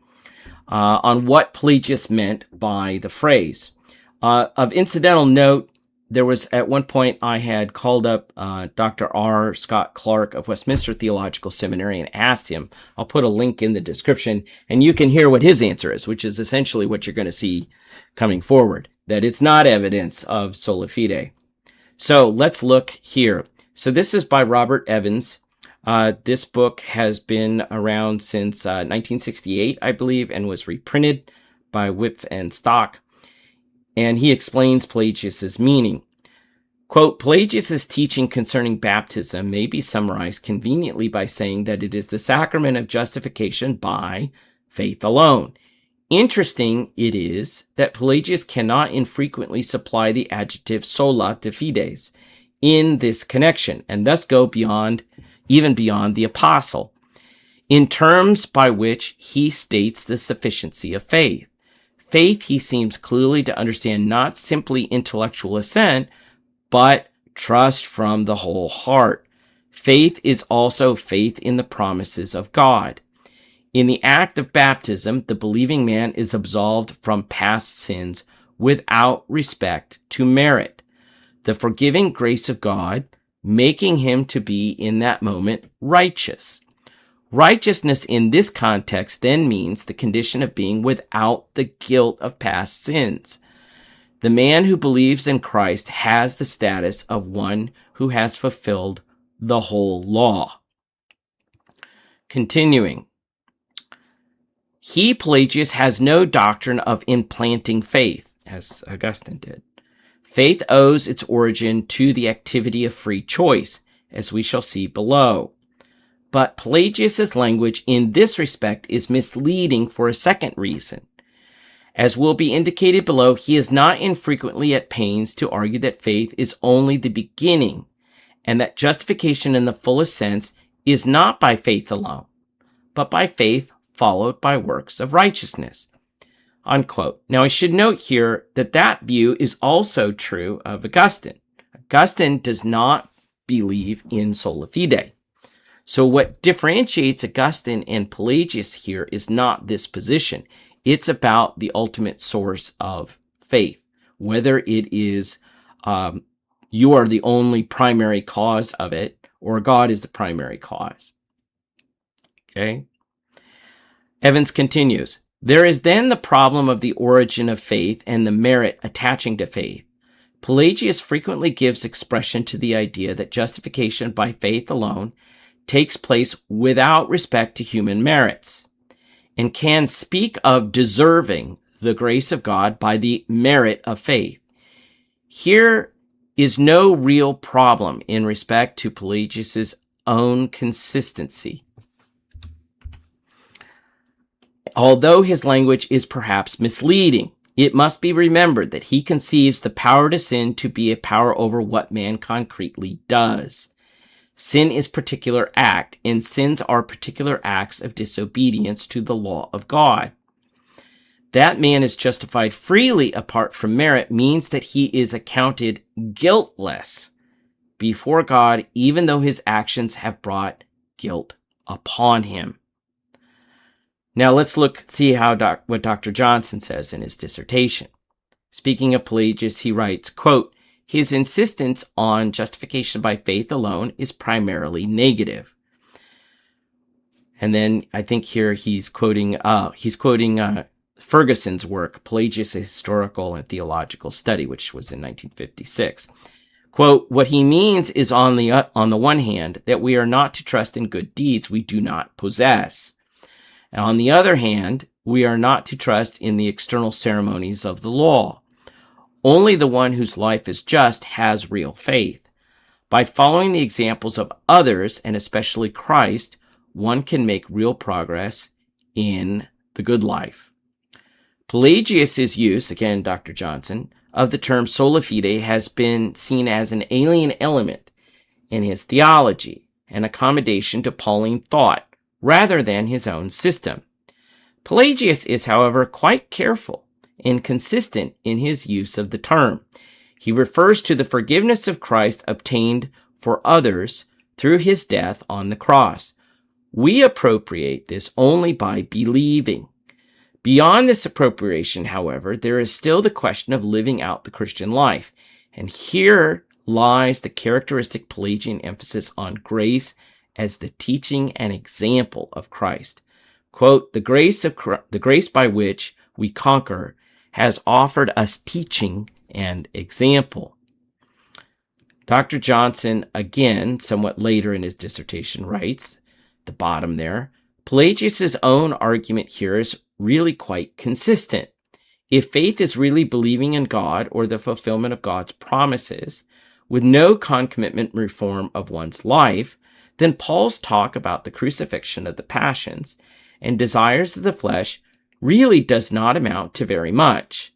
on what Pelagius meant by the phrase. Of incidental note, there was at one point I had called up Dr. R. Scott Clark of Westminster Theological Seminary and asked him. I'll put a link in the description, and you can hear what his answer is, which is essentially what you're going to see coming forward, that it's not evidence of sola fide. So let's look here. So this is by Robert Evans. This book has been around since 1968, I believe, and was reprinted by Wipf and Stock. And he explains Pelagius's meaning. Quote, Pelagius's teaching concerning baptism may be summarized conveniently by saying that it is the sacrament of justification by faith alone. Interesting it is that Pelagius cannot infrequently supply the adjective sola to fides in this connection, and thus go even beyond the apostle, in terms by which he states the sufficiency of faith. Faith, he seems clearly to understand not simply intellectual assent, but trust from the whole heart. Faith is also faith in the promises of God. In the act of baptism, the believing man is absolved from past sins without respect to merit. The forgiving grace of God, making him to be in that moment righteous. Righteousness in this context then means the condition of being without the guilt of past sins. The man who believes in Christ has the status of one who has fulfilled the whole law. Continuing. He, Pelagius, has no doctrine of implanting faith, as Augustine did. Faith owes its origin to the activity of free choice, as we shall see below. But Pelagius's language in this respect is misleading for a second reason. As will be indicated below, he is not infrequently at pains to argue that faith is only the beginning, and that justification in the fullest sense is not by faith alone, but by faith followed by works of righteousness. Unquote. Now, I should note here that that view is also true of Augustine. Augustine does not believe in sola fide. So what differentiates Augustine and Pelagius here is not this position. It's about the ultimate source of faith, whether it is you are the only primary cause of it or God is the primary cause. Okay? Evans continues, there is then the problem of the origin of faith and the merit attaching to faith. Pelagius frequently gives expression to the idea that justification by faith alone takes place without respect to human merits, and can speak of deserving the grace of God by the merit of faith. Here is no real problem in respect to Pelagius's own consistency, although his language is perhaps misleading. It must be remembered that he conceives the power to sin to be a power over what man concretely does. Sin is particular act, and sins are particular acts of disobedience to the law of God. That man is justified freely apart from merit means that he is accounted guiltless before God, even though his actions have brought guilt upon him. Now let's see what Dr. Johnson says in his dissertation. Speaking of Pelagius, he writes, quote, his insistence on justification by faith alone is primarily negative. And then I think here he's quoting Ferguson's work, Pelagius, a Historical and Theological Study, which was in 1956. Quote, what he means is on the one hand, that we are not to trust in good deeds we do not possess. And on the other hand, we are not to trust in the external ceremonies of the law. Only the one whose life is just has real faith. By following the examples of others, and especially Christ, one can make real progress in the good life. Pelagius's use, again, Dr. Johnson, of the term sola fide has been seen as an alien element in his theology, an accommodation to Pauline thought, rather than his own system. Pelagius is, however, quite careful and consistent in his use of the term. He refers to the forgiveness of Christ obtained for others through his death on the cross, We appropriate this only by believing. Beyond this appropriation, however, there is still the question of living out the Christian life. And here lies the characteristic Pelagian emphasis on grace as the teaching and example of Christ. Quote, the grace by which we conquer has offered us teaching and example. Dr. Johnson, again, somewhat later in his dissertation, writes, the bottom there, Pelagius' own argument here is really quite consistent. If faith is really believing in God or the fulfillment of God's promises, with no concomitant reform of one's life, then Paul's talk about the crucifixion of the passions and desires of the flesh really does not amount to very much.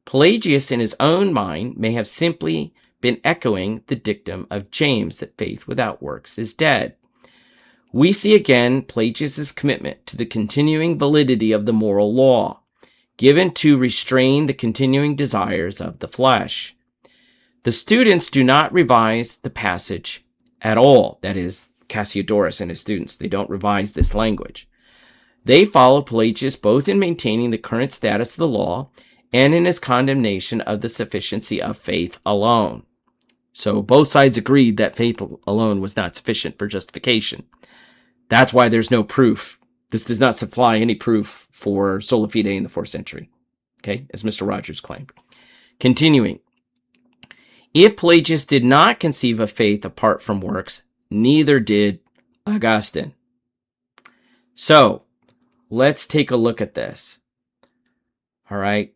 Pelagius, in his own mind, may have simply been echoing the dictum of James that faith without works is dead. We see again Pelagius' commitment to the continuing validity of the moral law, given to restrain the continuing desires of the flesh. The students do not revise the passage at all. That is, Cassiodorus and his students. They don't revise this language. They follow Pelagius both in maintaining the current status of the law and in his condemnation of the sufficiency of faith alone. So both sides agreed that faith alone was not sufficient for justification. That's why there's no proof. This does not supply any proof for Sola Fide in the 4th century, okay, as Mr. Rogers claimed. Continuing, if Pelagius did not conceive of faith apart from works, neither did Augustine. So, let's take a look at this. All right.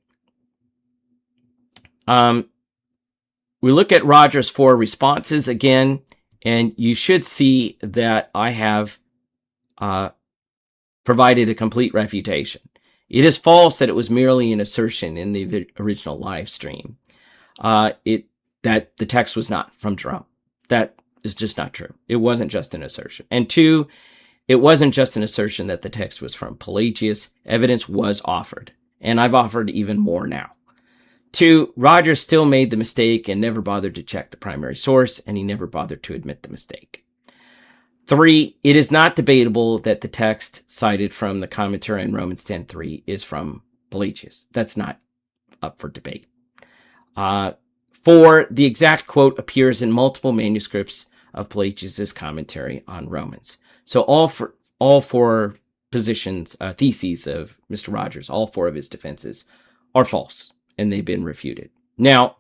We look at Rogers' 4 responses again, and you should see that I have provided a complete refutation. It is false that it was merely an assertion in the original live stream. That the text was not from Jerome. That is just not true. It wasn't just an assertion. And 2, it wasn't just an assertion that the text was from Pelagius. Evidence was offered, and I've offered even more now. 2, Rogers still made the mistake and never bothered to check the primary source, and he never bothered to admit the mistake. 3, it is not debatable that the text cited from the commentary on Romans 10:3 is from Pelagius. That's not up for debate. 4, the exact quote appears in multiple manuscripts of Pelagius' commentary on Romans. So all four positions, theses of Mr. Rogers, all 4 of his defenses are false, and they've been refuted. Now,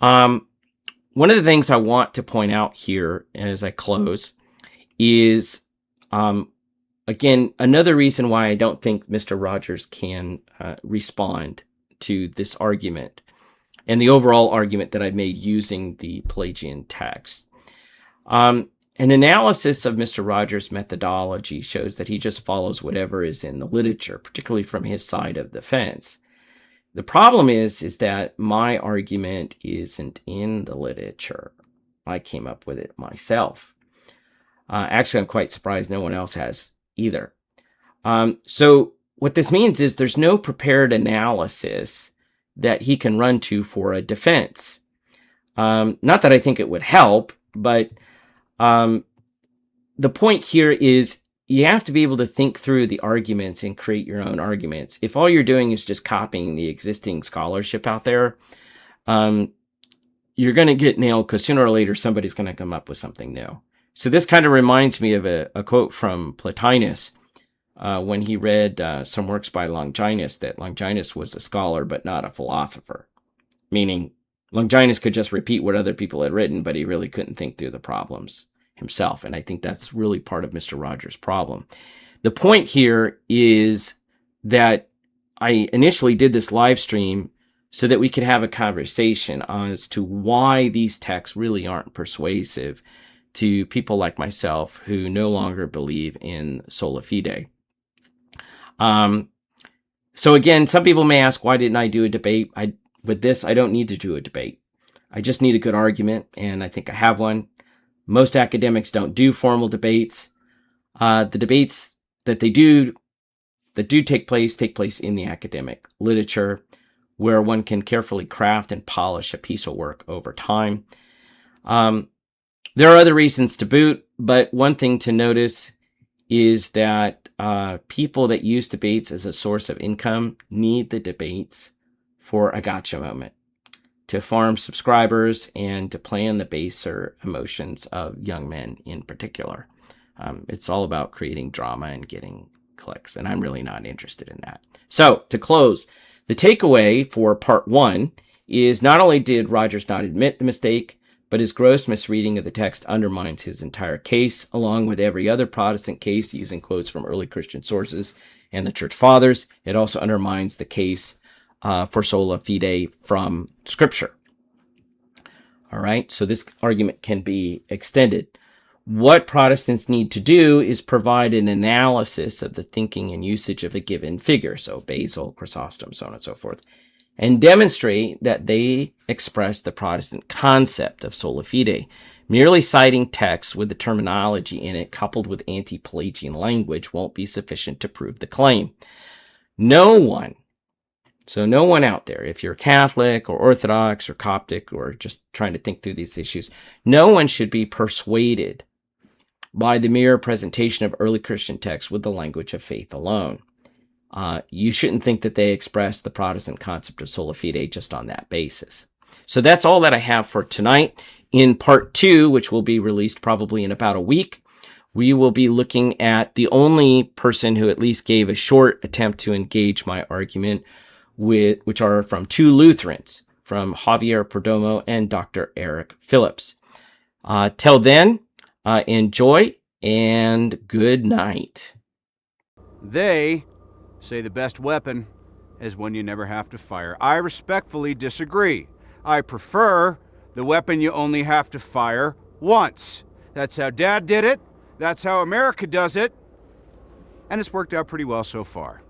one of the things I want to point out here as I close is, again, another reason why I don't think Mr. Rogers can respond to this argument and the overall argument that I've made using the Pelagian text. An analysis of Mr. Rogers' methodology shows that he just follows whatever is in the literature, particularly from his side of the fence. The problem is that my argument isn't in the literature. I came up with it myself. Actually, I'm quite surprised no one else has either. So what this means is there's no prepared analysis that he can run to for a defense. Not that I think it would help, but the point here is you have to be able to think through the arguments and create your own arguments. If all you're doing is just copying the existing scholarship out there, you're going to get nailed because sooner or later somebody's going to come up with something new. So this kind of reminds me of a quote from Plotinus when he read some works by Longinus, that Longinus was a scholar but not a philosopher. Meaning Longinus could just repeat what other people had written, but he really couldn't think through the problems himself. And I think that's really part of Mr. Rogers' problem. The point here is that I initially did this live stream so that we could have a conversation as to why these texts really aren't persuasive to people like myself who no longer believe in Sola Fide. So again, some people may ask, why didn't I do a debate? With this, I don't need to do a debate. I just need a good argument, and I think I have one. Most academics don't do formal debates. The debates that do take place in the academic literature, where one can carefully craft and polish a piece of work over time. There are other reasons to boot, but one thing to notice is that people that use debates as a source of income need the debates for a gotcha moment, to farm subscribers and to play on the baser emotions of young men in particular. It's all about creating drama and getting clicks, and I'm really not interested in that. So to close, the takeaway for part 1 is not only did Rogers not admit the mistake, but his gross misreading of the text undermines his entire case, along with every other Protestant case using quotes from early Christian sources and the Church Fathers. It also undermines the case for sola fide from Scripture. All right, so this argument can be extended. What Protestants need to do is provide an analysis of the thinking and usage of a given figure, so Basil, Chrysostom, so on and so forth, and demonstrate that they express the Protestant concept of sola fide. Merely citing texts with the terminology in it coupled with anti-Pelagian language won't be sufficient to prove the claim. No one out there, if you're Catholic or Orthodox or Coptic or just trying to think through these issues, no one should be persuaded by the mere presentation of early Christian texts with the language of faith alone. You shouldn't think that they express the Protestant concept of sola fide just on that basis. So that's all that I have for tonight. In part 2, which will be released probably in about a week, we will be looking at the only person who at least gave a short attempt to engage my argument, which are from 2 Lutherans, from Javier Perdomo and Dr. Eric Phillips. Till then, enjoy and good night. They say the best weapon is one you never have to fire. I respectfully disagree. I prefer the weapon you only have to fire once. That's how Dad did it. That's how America does it. And it's worked out pretty well so far.